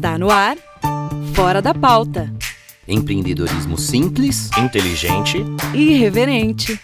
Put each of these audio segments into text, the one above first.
Está no ar, Fora da Pauta. Empreendedorismo simples, inteligente e irreverente.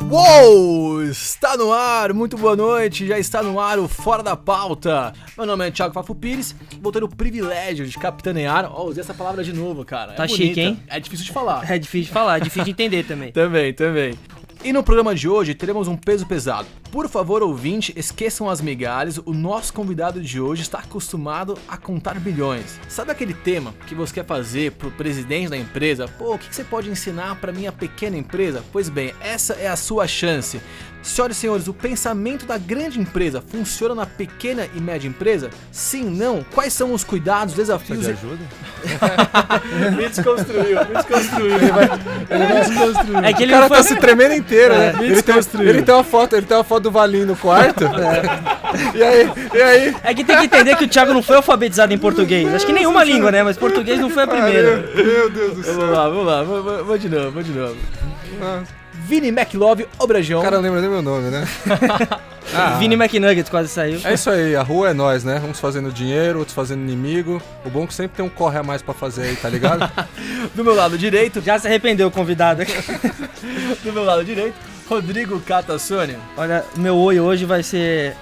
Uou! Está no ar, muito boa noite, já está no ar o Fora da Pauta. Meu nome é Thiago Fafo Pires, vou ter o privilégio de capitanear. Usei essa palavra de novo, cara. Tá bonita. chique, hein? É difícil de falar. É difícil de falar, é difícil de entender também. Também. E no programa de hoje teremos um peso pesado. Por favor, ouvinte, esqueçam as migalhas, o nosso convidado de hoje está acostumado a contar bilhões. Sabe aquele tema que você quer fazer pro presidente da empresa? O que você pode ensinar para minha pequena empresa? Pois bem, essa é a sua chance. Senhoras e senhores, o pensamento da grande empresa funciona na pequena e média empresa? Sim, não? Quais são os cuidados, desafios... Você me ajuda? Me desconstruiu. Ele vai desconstruir. É que ele O cara foi... tá se tremendo inteiro, né? desconstruiu. Ele tem uma foto do Valinho no quarto. E aí? É que tem que entender que o Thiago não foi alfabetizado em português. Acho que nenhuma língua, né? Mas português não foi a primeira. Meu Deus do céu. Vamos lá. Vou de novo. Vini McLove Obrajão. O cara não lembra nem meu nome, né? Vini McNuggets quase saiu. É isso aí, a rua é nós, né? Uns fazendo dinheiro, outros fazendo inimigo. O bom é que sempre tem um corre a mais pra fazer aí, tá ligado? Do meu lado direito, Já se arrependeu o convidado aqui. Rodrigo Cata Sônia. Olha, meu oi hoje vai ser...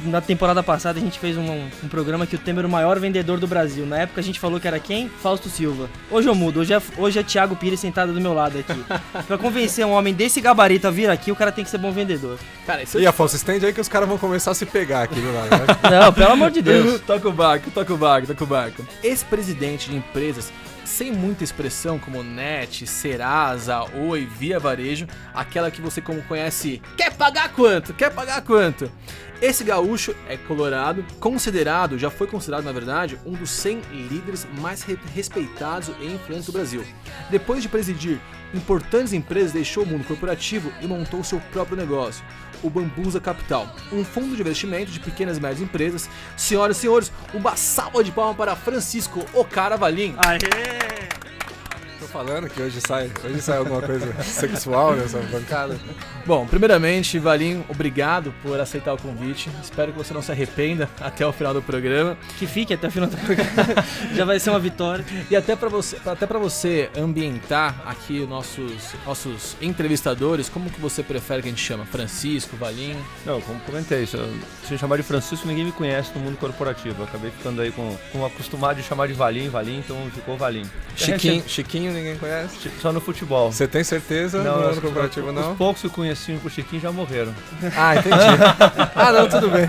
na temporada passada a gente fez um programa que o tema era o maior vendedor do Brasil. Na época a gente falou que era quem? Fausto Silva. Hoje eu mudo, hoje é Thiago Pires sentado do meu lado aqui. Pra convencer um homem desse gabarito a vir aqui, o cara tem que ser bom vendedor. Cara, isso E Afonso, estende aí que os caras vão começar a se pegar aqui do lado, né? Não, pelo amor de Deus. Toca o barco. Ex-presidente de empresas sem muita expressão como NET, Serasa, Oi, Via Varejo, aquela que você como conhece, quer pagar quanto? Esse gaúcho é colorado, já foi considerado na verdade, um dos 100 líderes mais respeitados e influentes do Brasil. Depois de presidir importantes empresas, deixou o mundo corporativo e montou seu próprio negócio, o Bambusa Capital, um fundo de investimento de pequenas e médias empresas. Senhoras e senhores, uma salva de palmas para Francisco Ocara Valim. Aê! Tô falando que hoje sai alguma coisa sexual nessa bancada. Bom, primeiramente, Valim, obrigado por aceitar o convite. Espero que você não se arrependa até o final do programa. Que fique até o final do programa. Já vai ser uma vitória. E até pra você ambientar aqui os nossos entrevistadores, como que você prefere que a gente chama? Francisco, Valim? Não, como comentei, se me chamar de Francisco, ninguém me conhece no mundo corporativo. Eu acabei ficando aí com acostumado de chamar de Valim, então ficou Valim. Chiquinho ninguém conhece? Só no futebol. Você tem certeza? Não, No mundo corporativo não? Os poucos que conheciam por Chiquinho já morreram. Ah, entendi. Não, tudo bem.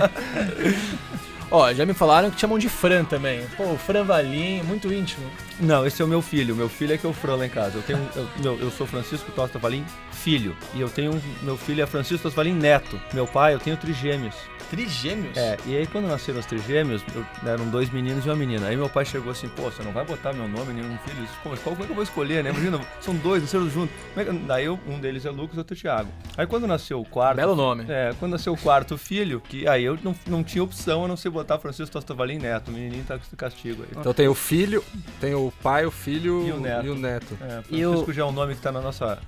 Já me falaram que te chamam de Fran também. Pô, Fran Valim, muito íntimo. Não, esse é o meu filho. Meu filho é que é o Fran lá em casa. Eu sou Francisco Tosta Valim, filho. E meu filho é Francisco Tosta Valim, neto. Meu pai, eu tenho trigêmeos. Trigêmeos? E aí quando nasceram os trigêmeos, eram 2 meninos e uma menina. Aí meu pai chegou assim, você não vai botar meu nome em nenhum filho? Mas como é que eu vou escolher, né? Imagina, são 2, nasceram juntos. Daí um deles é Lucas e outro é Thiago. Aí quando nasceu o quarto... Belo nome. Quando nasceu o quarto filho, que aí eu não tinha opção a não ser botar Francisco Tosta Valim neto. O menininho tá com castigo aí. Então tem o filho, tem o pai, o filho e o neto. Francisco já é um nome que tá na nossa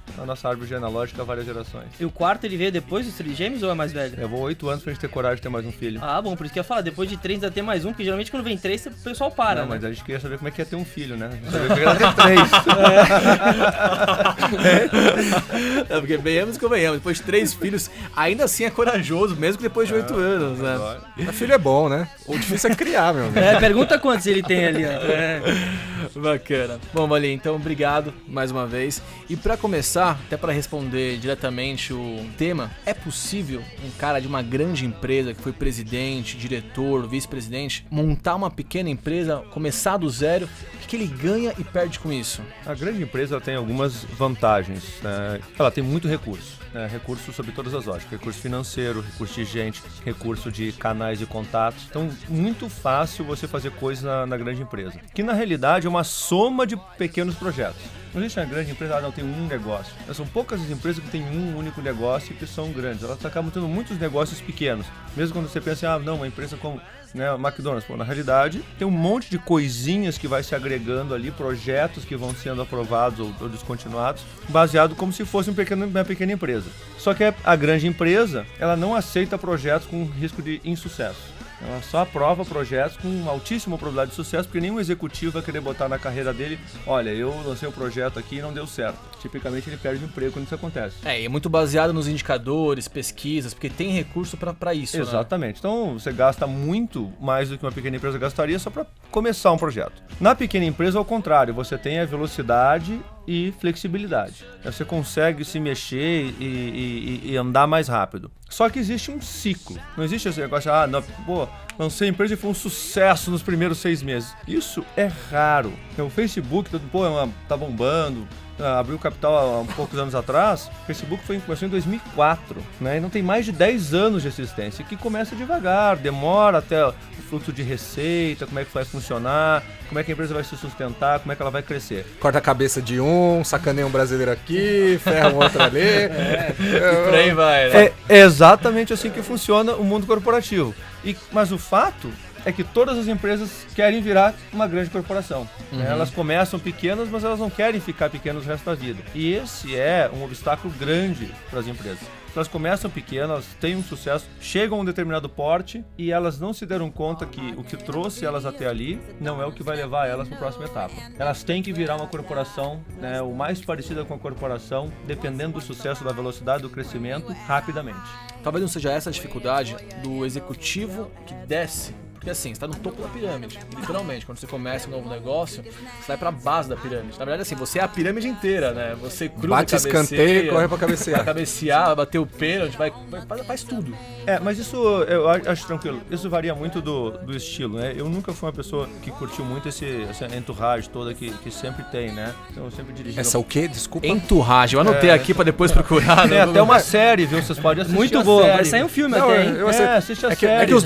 árvore genealógica há várias gerações. E o quarto ele veio depois dos trigêmeos ou é mais velho? Levou 8 anos pra gente ter coragem de ter mais um filho. Ah, bom, por isso que eu ia falar, depois de 3 ainda tem mais um, porque geralmente quando vem 3 o pessoal para, Não, né? mas a gente queria saber como é que ia ter um filho, né? Saber que ia ter 3. Porque venhamos, depois de 3 filhos, ainda assim é corajoso, mesmo que depois de 8 anos, né? Mas filho é bom, né? O difícil é criar, meu amigo. Pergunta quantos ele tem ali, ó. Bacana. Bom, Valim, então obrigado mais uma vez. E pra começar, até pra responder diretamente o tema, é possível um cara de uma grande empresa que foi presidente, diretor, vice-presidente, montar uma pequena empresa, começar do zero? O que ele ganha e perde com isso? A grande empresa tem algumas vantagens, né? Ela tem muito recurso. Recurso sobre todas as óticas, recurso financeiro, recurso de gente, recurso de canais de contatos. Então, muito fácil você fazer coisa na grande empresa, que na realidade é uma soma de pequenos projetos. Não existe uma grande empresa, não tem um negócio. São poucas as empresas que têm um único negócio e que são grandes. Elas acabam tendo muitos negócios pequenos. Mesmo quando você pensa, uma empresa como McDonald's. Na realidade, tem um monte de coisinhas que vai se agregando ali, projetos que vão sendo aprovados ou descontinuados, baseado como se fosse uma pequena empresa. Só que a grande empresa, ela não aceita projetos com risco de insucesso. Ela só aprova projetos com altíssima probabilidade de sucesso, porque nenhum executivo vai querer botar na carreira dele, olha, eu lancei um projeto aqui e não deu certo. Tipicamente ele perde o emprego quando isso acontece. E é muito baseado nos indicadores, pesquisas, porque tem recurso pra isso, Exatamente. Né? Então você gasta muito mais do que uma pequena empresa gastaria só para começar um projeto. Na pequena empresa, ao contrário, você tem a velocidade e flexibilidade. Você consegue se mexer e andar mais rápido. Só que existe um ciclo. Não existe esse negócio, lancei a empresa e foi um sucesso nos primeiros 6 meses. Isso é raro. O Facebook, tá bombando, abriu capital há poucos anos atrás. O Facebook começou em 2004, né? E não tem mais de 10 anos de existência, que começa devagar, demora até o fluxo de receita, como é que vai funcionar, como é que a empresa vai se sustentar, como é que ela vai crescer. Corta a cabeça de um, sacaneia um brasileiro aqui, ferra um outro ali. E por aí vai, né? É exatamente assim que funciona o mundo corporativo. Mas o fato é que todas as empresas querem virar uma grande corporação. Né? Elas começam pequenas, mas elas não querem ficar pequenas o resto da vida. E esse é um obstáculo grande para as empresas. Elas começam pequenas, elas têm um sucesso, chegam a um determinado porte e elas não se deram conta que o que trouxe elas até ali não é o que vai levar elas para a próxima etapa. Elas têm que virar uma corporação, né, o mais parecida com a corporação, dependendo do sucesso, da velocidade, do crescimento, rapidamente. Talvez não seja essa a dificuldade do executivo que desce. Porque assim, você tá no topo da pirâmide, literalmente. Quando você começa um novo negócio, você vai pra base da pirâmide. Na verdade, assim, você é a pirâmide inteira, né? Você cruza, bate escanteio e corre pra cabecear. Vai cabecear, vai bater o pênalti, faz tudo. Mas isso eu acho tranquilo. Isso varia muito do estilo, né? Eu nunca fui uma pessoa que curtiu muito essa entourage toda que sempre tem, né? Então eu sempre dirigi... Essa o quê? Desculpa. Entourage. Eu anotei aqui pra depois procurar. Tem até uma série, viu? Vocês podem assistir. Muito a boa, série. vai sair um filme até, hein? Assiste a série. É que os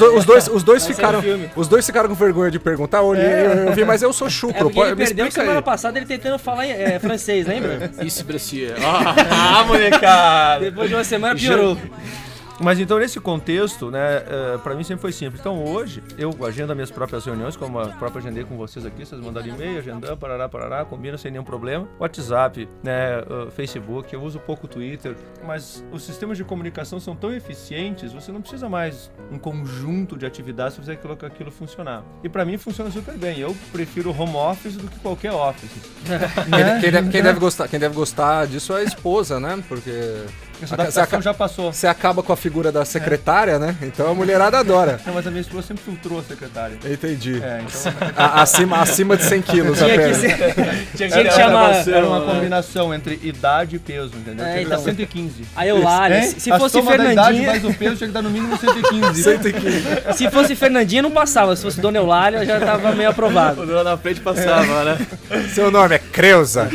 dois ficaram... Os dois ficaram com vergonha de perguntar, eu vi, mas eu sou chucro. Porque ele Me perdeu explica semana aí. passada ele tentando falar francês, lembra? Isso, Brescia. Molecada. Depois de uma semana piorou. Mas então, nesse contexto, né, pra mim sempre foi simples. Então, hoje, eu agendo as minhas próprias reuniões, como a própria agendei com vocês aqui, vocês mandaram e-mail, agendando, parará, combina sem nenhum problema. WhatsApp, né, Facebook, eu uso pouco Twitter, mas os sistemas de comunicação são tão eficientes, você não precisa mais um conjunto de atividades para fazer aquilo funcionar. E pra mim funciona super bem. Eu prefiro home office do que qualquer office. Quem deve gostar disso é a esposa, né? Porque... Essa adaptação já passou. Você acaba com a figura da secretária, né? Então a mulherada adora. Não, mas a minha esposa sempre filtrou a secretária. Entendi. Então... acima de 100 quilos Tinha apenas. que ser... Era uma combinação entre idade e peso, entendeu? Tinha que dar 115. Aí Eulália, se fosse Fernandinha... idade mais o peso tinha que dar no mínimo 115. 115. Se fosse Fernandinha não passava, se fosse Dona Eulália já tava meio aprovado. O Dona na frente passava, né? Seu nome é Creuza.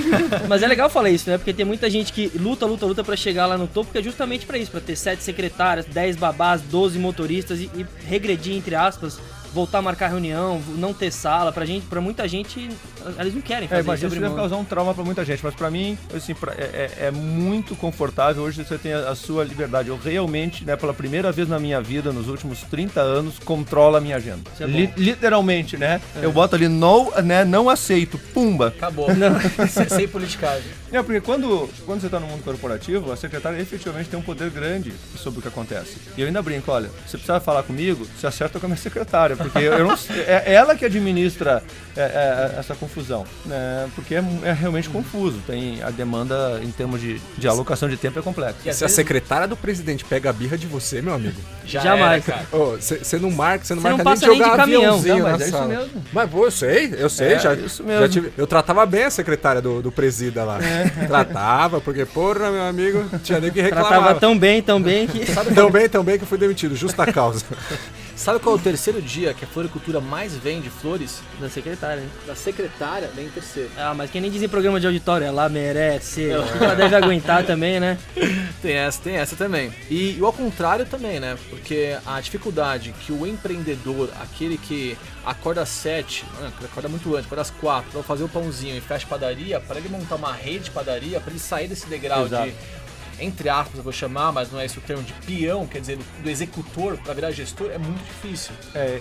Mas é legal falar isso, né? Porque tem muita gente que luta pra chegar lá no topo, que é justamente pra isso, pra ter 7 secretárias, 10 babás, 12 motoristas e regredir, entre aspas, voltar a marcar reunião, não ter sala, pra muita gente, eles não querem fazer imagina, isso. Isso deve causar um trauma pra muita gente, mas pra mim, assim, é muito confortável. Hoje você tem a sua liberdade. Eu realmente, né, pela primeira vez na minha vida, nos últimos 30 anos, controlo a minha agenda. Literalmente, né? Eu boto ali, não aceito, pumba. Acabou. Sem politicagem. Porque quando você tá no mundo corporativo, a secretária efetivamente tem um poder grande sobre o que acontece. E eu ainda brinco, olha, você precisa falar comigo, você acerta com a minha secretária, porque eu não, é ela que administra essa confusão, né? Porque é realmente confuso. Tem a demanda em termos de alocação de tempo é complexa. Se a secretária do presidente pega a birra de você, meu amigo. Jamais, cara. Você não marca não nem passa de jogar nem de caminhão. aviãozinho Não, mas na é sala. isso mesmo. Mas eu sei, já isso mesmo. eu tratava bem a secretária do presida lá. Tratava, porque, porra, meu amigo, tinha nem que reclamar. Tratava tão bem que... Tão bem que eu fui demitido, justa causa. Sabe qual é o terceiro dia que a floricultura mais vende flores? Da secretária, hein? Da secretária, vem em terceiro. Ah, mas quem nem diz em programa de auditório, ela merece. Ela deve aguentar também, né? Tem essa também. E ao contrário também, né? Porque a dificuldade que o empreendedor, aquele que acorda às 7, acorda muito antes, acorda às 4, pra fazer o pãozinho e fecha padaria, para ele montar uma rede de padaria, para ele sair desse degrau entre aspas eu vou chamar, mas não é esse o termo, de peão, quer dizer, do executor para virar gestor, é muito difícil.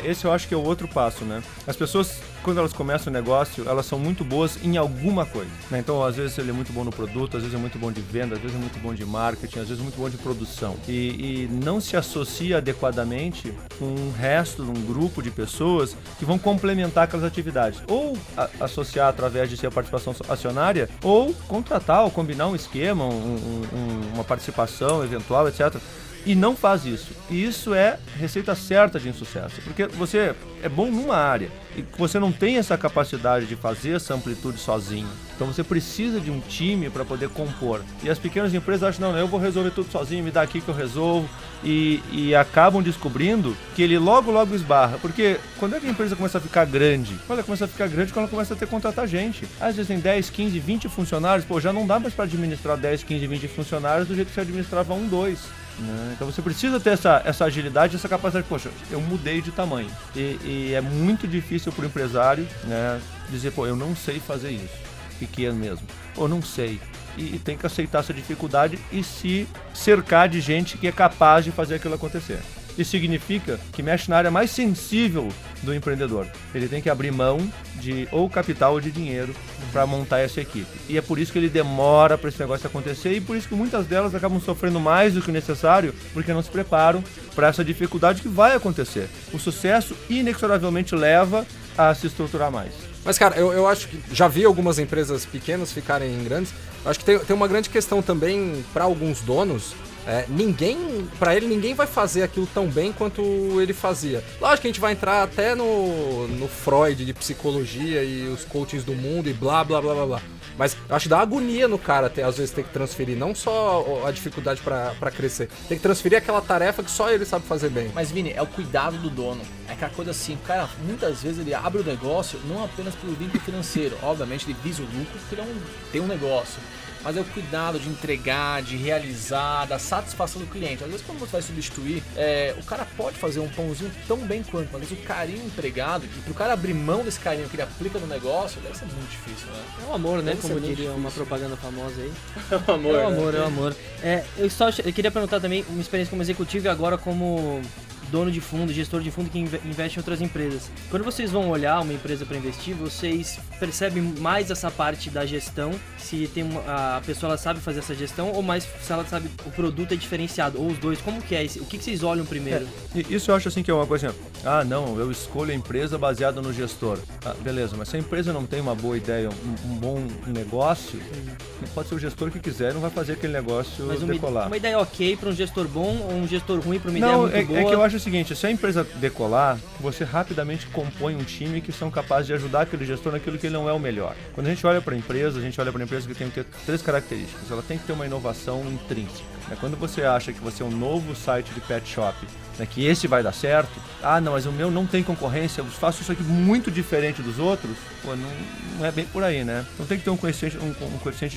Esse eu acho que é o outro passo, né? As pessoas, quando elas começam o negócio, elas são muito boas em alguma coisa, né? Então, às vezes ele é muito bom no produto, às vezes é muito bom de venda, às vezes é muito bom de marketing, às vezes é muito bom de produção. E não se associa adequadamente com um resto, um grupo de pessoas que vão complementar aquelas atividades. Ou associar através de sua participação acionária, ou contratar, ou combinar um esquema, uma participação eventual, etc. E não faz isso. E isso é receita certa de insucesso. Porque você é bom numa área e você não tem essa capacidade de fazer essa amplitude sozinho. Então você precisa de um time para poder compor. E as pequenas empresas acham, não, eu vou resolver tudo sozinho, me dá aqui que eu resolvo. E acabam descobrindo que ele logo esbarra. Porque quando é que a empresa começa a ficar grande? Ela começa a ficar grande quando ela começa a ter que contratar gente. Às vezes tem 10, 15, 20 funcionários. Pô, já não dá mais para administrar 10, 15, 20 funcionários do jeito que você administrava 1, 2. Então você precisa ter essa agilidade, essa capacidade. Poxa, eu mudei de tamanho. E é muito difícil para o empresário, né, dizer, pô, eu não sei fazer isso. Pequeno mesmo. Ou não sei. E tem que aceitar essa dificuldade e se cercar de gente que é capaz de fazer aquilo acontecer. Isso significa que mexe na área mais sensível do empreendedor. Ele tem que abrir mão de ou capital ou de dinheiro para montar essa equipe. E é por isso que ele demora para esse negócio acontecer e por isso que muitas delas acabam sofrendo mais do que o necessário porque não se preparam para essa dificuldade que vai acontecer. O sucesso inexoravelmente leva a se estruturar mais. Mas, cara, eu acho que já vi algumas empresas pequenas ficarem grandes. Eu acho que tem uma grande questão também para alguns donos. Pra ele ninguém vai fazer aquilo tão bem quanto ele fazia. Lógico que a gente vai entrar até no Freud de psicologia e os coachings do mundo e blá blá blá blá blá. Mas eu acho que dá agonia no cara até às vezes ter que transferir não só a dificuldade pra crescer, tem que transferir aquela tarefa que só ele sabe fazer bem. Mas Vini, é o cuidado do dono. É aquela coisa assim, o cara muitas vezes ele abre o negócio não apenas pelo vínculo financeiro. Obviamente ele visa o lucro porque ele tem um negócio. Mas é o cuidado de entregar, de realizar, da satisfação do cliente. Às vezes quando você vai substituir, o cara pode fazer um pãozinho tão bem quanto, mas o carinho empregado, e pro cara abrir mão desse carinho que ele aplica no negócio, deve ser muito difícil, né? É o amor, né? Deve Como ser muito diria uma difícil. propaganda famosa aí. É o amor, É o amor, né? é o amor. Eu queria perguntar também uma experiência como executivo e agora como dono de fundo, gestor de fundo que investe em outras empresas. Quando vocês vão olhar uma empresa para investir, vocês percebem mais essa parte da gestão, se a pessoa ela sabe fazer essa gestão, ou mais se ela sabe o produto é diferenciado, ou os dois, como que é? O que vocês olham primeiro? Isso eu acho assim que é uma coisa assim, não, eu escolho a empresa baseada no gestor. Beleza, mas se a empresa não tem uma boa ideia, um bom negócio, pode ser o gestor que quiser, não vai fazer aquele negócio decolar. Uma ideia ok para um gestor bom ou um gestor ruim para uma ideia muito boa? É que eu acho o seguinte, se a empresa decolar, você rapidamente compõe um time que são capazes de ajudar aquele gestor naquilo que ele não é o melhor. Quando a gente olha para a empresa que tem que ter 3 características. Ela tem que ter uma inovação intrínseca. Quando você acha que você é um novo site de pet shop, que esse vai dar certo, não, mas o meu não tem concorrência, eu faço isso aqui muito diferente dos outros, não é bem por aí, né? Então tem que ter um coeficiente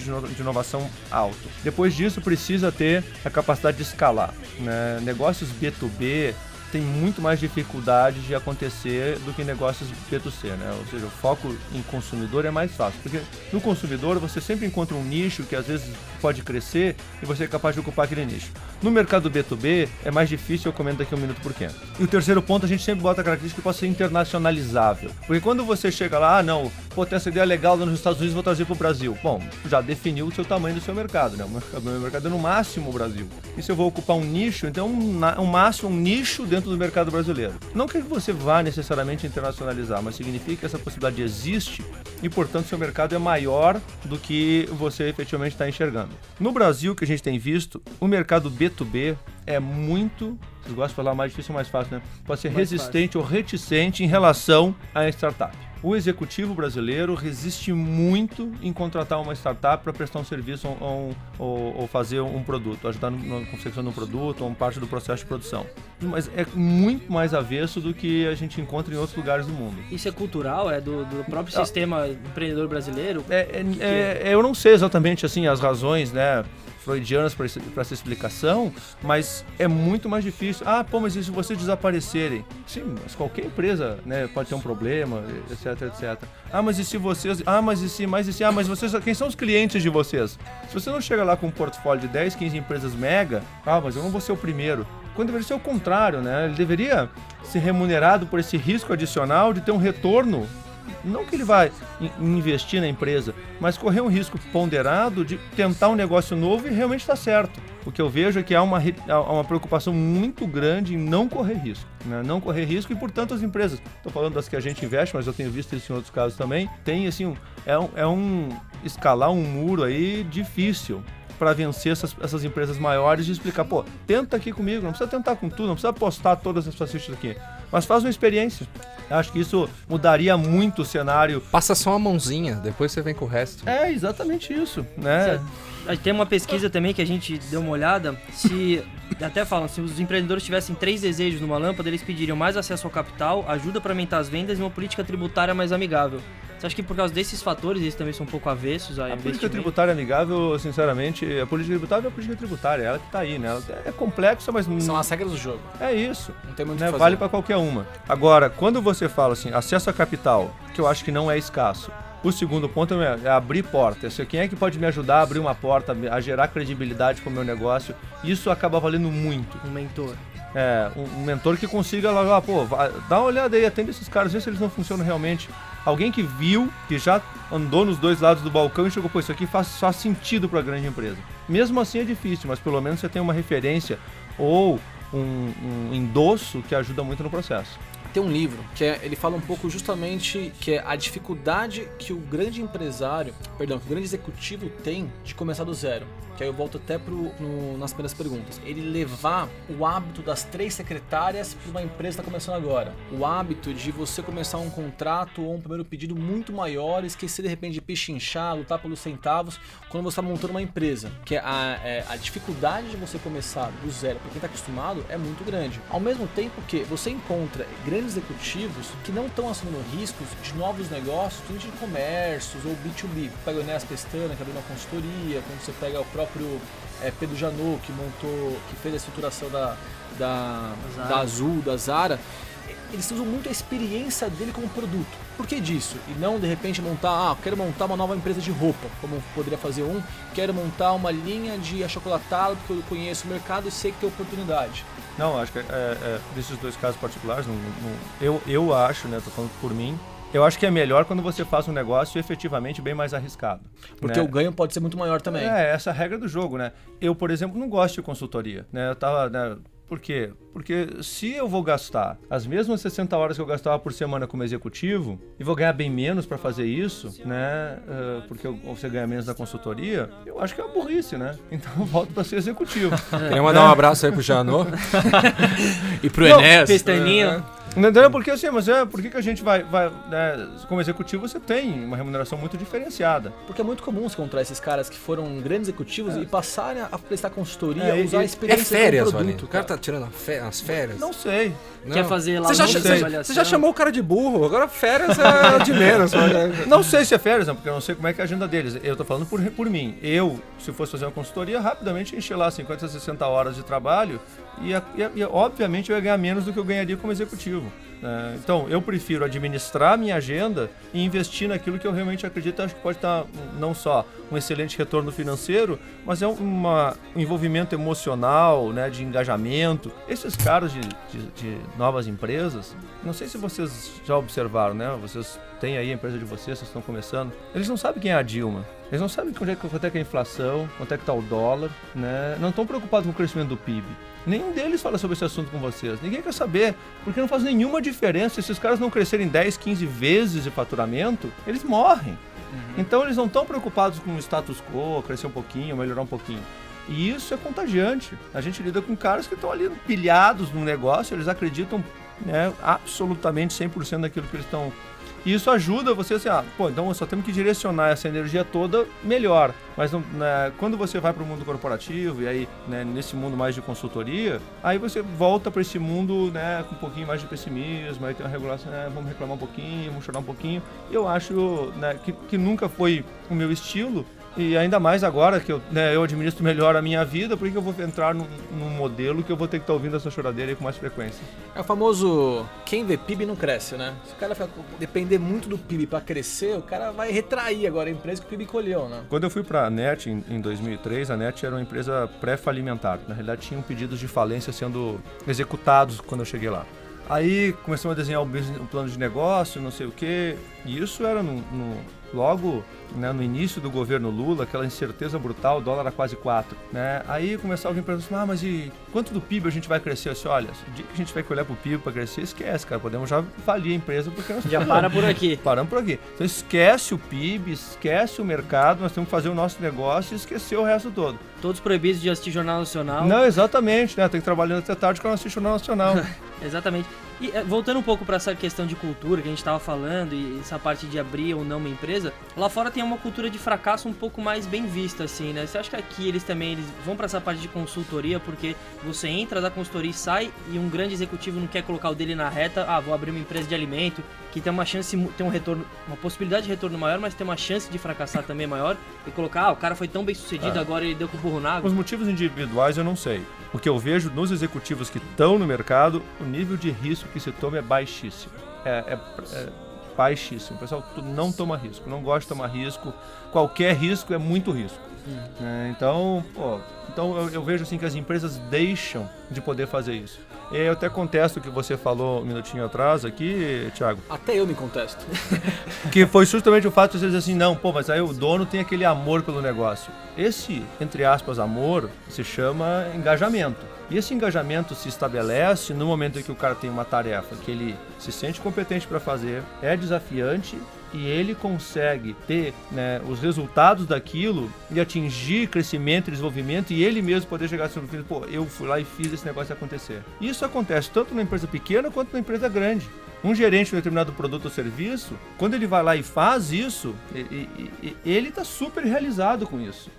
de inovação alto. Depois disso, precisa ter a capacidade de escalar, né? Negócios B2B tem muito mais dificuldade de acontecer do que negócios B2C, né? Ou seja, o foco em consumidor é mais fácil, porque no consumidor você sempre encontra um nicho que às vezes pode crescer e você é capaz de ocupar aquele nicho. No mercado B2B é mais difícil, eu comento daqui um minuto por quê. E o terceiro ponto, a gente sempre bota a característica que possa ser internacionalizável, porque quando você chega lá, tem essa ideia legal nos Estados Unidos, vou trazer para o Brasil. Bom, já definiu o seu tamanho do seu mercado, né? O meu mercado é no máximo o Brasil. E se eu vou ocupar um nicho, então um nicho dentro do mercado brasileiro. Não que você vá necessariamente internacionalizar, mas significa que essa possibilidade existe e, portanto, seu mercado é maior do que você efetivamente está enxergando. No Brasil, que a gente tem visto, o mercado B2B é muito, vocês gostam de falar mais difícil ou mais fácil, né? Pode ser mais resistente fácil ou reticente em relação à startup. O executivo brasileiro resiste muito em contratar uma startup para prestar um serviço ou fazer um produto, ajudar na confecção de um produto ou parte do processo de produção. mas é muito mais avesso do que a gente encontra em outros lugares do mundo. Isso é cultural? É do próprio sistema empreendedor brasileiro? Eu não sei exatamente assim as razões, né, freudianas para essa explicação, mas é muito mais difícil. Mas e se vocês desaparecerem? Sim, mas qualquer empresa, né, pode ter um problema, etc, etc. Mas e se vocês... mas vocês... Quem são os clientes de vocês? Se você não chega lá com um portfólio de 10, 15 empresas mega, mas eu não vou ser o primeiro. Quando deveria ser o contrário, né? Ele deveria ser remunerado por esse risco adicional de ter um retorno. Não que ele vai investir na empresa, mas correr um risco ponderado de tentar um negócio novo e realmente estar certo. O que eu vejo é que há uma preocupação muito grande em não correr risco, né? Não correr risco e, portanto, as empresas, estou falando das que a gente investe, mas eu tenho visto isso em outros casos também, tem assim, escalar um muro aí difícil para vencer essas empresas maiores e explicar, tenta aqui comigo, não precisa tentar com tudo, não precisa apostar todas as suas fichas aqui, mas faz uma experiência. Acho que isso mudaria muito o cenário. Passa só uma mãozinha, depois você vem com o resto. É exatamente isso, né? Tem uma pesquisa também que a gente deu uma olhada, até falam, se os empreendedores tivessem 3 desejos numa lâmpada, eles pediriam mais acesso ao capital, ajuda para aumentar as vendas e uma política tributária mais amigável. Você acha que por causa desses fatores eles também são um pouco avessos a política tributária amigável, sinceramente, a política tributária é a política tributária, ela que tá aí, né? Ela é complexa, mas... São as regras do jogo. É isso. Não tem muito o né? que fazer. Vale para qualquer uma. Agora, quando você fala assim, acesso a capital, que eu acho que não é escasso, o segundo ponto é abrir portas. Quem é que pode me ajudar a abrir uma porta, a gerar credibilidade para o meu negócio? Isso acaba valendo muito. Um mentor. Um mentor que consiga lá, dá uma olhada aí, atende esses caras, vê se eles não funcionam realmente. Alguém que viu, que já andou nos dois lados do balcão e chegou, isso aqui faz sentido para a grande empresa. Mesmo assim é difícil, mas pelo menos você tem uma referência ou um endosso que ajuda muito no processo. Tem um livro que ele fala um pouco justamente que é a dificuldade que o grande empresário, que o grande executivo tem de começar do zero. Que aí eu volto até nas primeiras perguntas. Ele levar o hábito das 3 secretárias para uma empresa que está começando agora. O hábito de você começar um contrato ou um primeiro pedido muito maior, esquecer de repente de pechinchar, lutar pelos centavos, quando você está montando uma empresa. Que a dificuldade de você começar do zero, para quem está acostumado, é muito grande. Ao mesmo tempo que você encontra grandes executivos que não estão assumindo riscos de novos negócios, de comércios ou B2B. Pega o Enéas Pestana, que abriu uma consultoria, quando você pega o próprio Pedro Janot, que fez a estruturação da Azul, da Zara, eles usam muito a experiência dele como produto. Por que disso? E não de repente quero montar uma nova empresa de roupa, como poderia fazer quero montar uma linha de achocolatado porque eu conheço o mercado e sei que tem oportunidade. Não, acho que desses 2 casos particulares, eu acho, né, tô falando por mim, eu acho que é melhor quando você faz um negócio efetivamente bem mais arriscado. Porque né? o ganho pode ser muito maior também. Essa é a regra do jogo, né? Eu, por exemplo, não gosto de consultoria, né? Por quê? Porque se eu vou gastar as mesmas 60 horas que eu gastava por semana como executivo e vou ganhar bem menos para fazer isso, né? Porque você ganha menos na consultoria, eu acho que é uma burrice, né? Então eu volto para ser executivo. Queria mandar um abraço aí pro Janot. E pro Enéas. Pestaninha. Não, porque assim, mas por que a gente vai né, como executivo você tem uma remuneração muito diferenciada. Porque é muito comum você encontrar esses caras que foram grandes executivos e passarem a prestar consultoria, usar a experiência férias, como produto. O cara tá tirando as férias? Não sei. Não. Quer fazer lá você já chamou o cara de burro, agora férias é de menos. Não sei se é férias, não, porque eu não sei como é que é a agenda deles. Eu tô falando por mim. Eu, se fosse fazer uma consultoria, rapidamente encher lá 50, 60 horas de trabalho e obviamente eu ia ganhar menos do que eu ganharia como executivo. Então, eu prefiro administrar a minha agenda e investir naquilo que eu realmente acredito. Acho que pode estar não só um excelente retorno financeiro, mas é um envolvimento emocional, né, de engajamento. Esses caras de novas empresas, não sei se vocês já observaram, né? Vocês têm aí a empresa de vocês estão começando. Eles não sabem quem é a Dilma. Eles não sabem quanto é que é a inflação, quanto é que está o dólar, né? Não estão preocupados com o crescimento do PIB. Nenhum deles fala sobre esse assunto com vocês. Ninguém quer saber, porque não faz nenhuma diferença. Se esses caras não crescerem 10, 15 vezes de faturamento, eles morrem. Então eles não estão preocupados com o status quo, crescer um pouquinho, melhorar um pouquinho. E isso é contagiante. A gente lida com caras que estão ali pilhados no negócio, eles acreditam, né, absolutamente 100% daquilo que eles estão E isso ajuda você assim, então só temos que direcionar essa energia toda melhor. Mas né, quando você vai para o mundo corporativo e aí, né, nesse mundo mais de consultoria, aí você volta para esse mundo, né, com um pouquinho mais de pessimismo, aí tem uma regulação, vamos reclamar um pouquinho, vamos chorar um pouquinho. Eu acho, né, que nunca foi o meu estilo. E ainda mais agora que eu administro melhor a minha vida, por que eu vou entrar num modelo que eu vou ter que estar ouvindo essa choradeira aí com mais frequência? É o famoso, quem vê PIB não cresce, né? Se o cara depender muito do PIB para crescer, o cara vai retrair agora a empresa que o PIB colheu, né? Quando eu fui para a NET em 2003, a NET era uma empresa pré-falimentar. Na realidade, tinham pedidos de falência sendo executados quando eu cheguei lá. Aí começamos a desenhar o plano de negócio, não sei o quê, e isso era logo, né, no início do governo Lula, aquela incerteza brutal, o dólar era quase 4, né? Aí começava alguém perguntando, mas e quanto do PIB a gente vai crescer? Eu disse, olha, o dia que a gente vai olhar pro PIB para crescer, esquece, cara, podemos já falir a empresa porque nós Já para por aqui. Paramos por aqui. Então esquece o PIB, esquece o mercado, nós temos que fazer o nosso negócio e esquecer o resto todo. Todos proibidos de assistir Jornal Nacional. Não, exatamente, né? Tem que trabalhar até tarde quando eu assisto o Jornal Nacional. Exatamente. E voltando um pouco para essa questão de cultura que a gente estava falando e essa parte de abrir ou não uma empresa, lá fora tem uma cultura de fracasso um pouco mais bem vista, assim, né? Você acha que aqui eles vão para essa parte de consultoria porque você entra da consultoria e sai e um grande executivo não quer colocar o dele na reta, vou abrir uma empresa de alimento que tem uma chance, tem um retorno, uma possibilidade de retorno maior, mas tem uma chance de fracassar também maior e colocar, o cara foi tão bem sucedido, agora ele deu com o burro na água. Os motivos individuais eu não sei. O que eu vejo nos executivos que estão no mercado, o nível de risco que se toma é baixíssimo. É baixíssimo. O pessoal não toma risco, não gosta de tomar risco. Qualquer risco é muito risco. Então eu vejo assim que as empresas deixam de poder fazer isso. Eu até contesto o que você falou um minutinho atrás aqui, Thiago. Até eu me contesto. Que foi justamente o fato de você dizer assim, mas aí o dono tem aquele amor pelo negócio. Esse, entre aspas, amor, se chama engajamento. E esse engajamento se estabelece no momento em que o cara tem uma tarefa que ele se sente competente para fazer, é desafiante e ele consegue ter, né, os resultados daquilo e atingir crescimento e desenvolvimento e ele mesmo poder chegar assim, eu fui lá e fiz esse negócio acontecer. Isso acontece tanto na empresa pequena quanto na empresa grande. Um gerente de um determinado produto ou serviço, quando ele vai lá e faz isso, ele está super realizado com isso.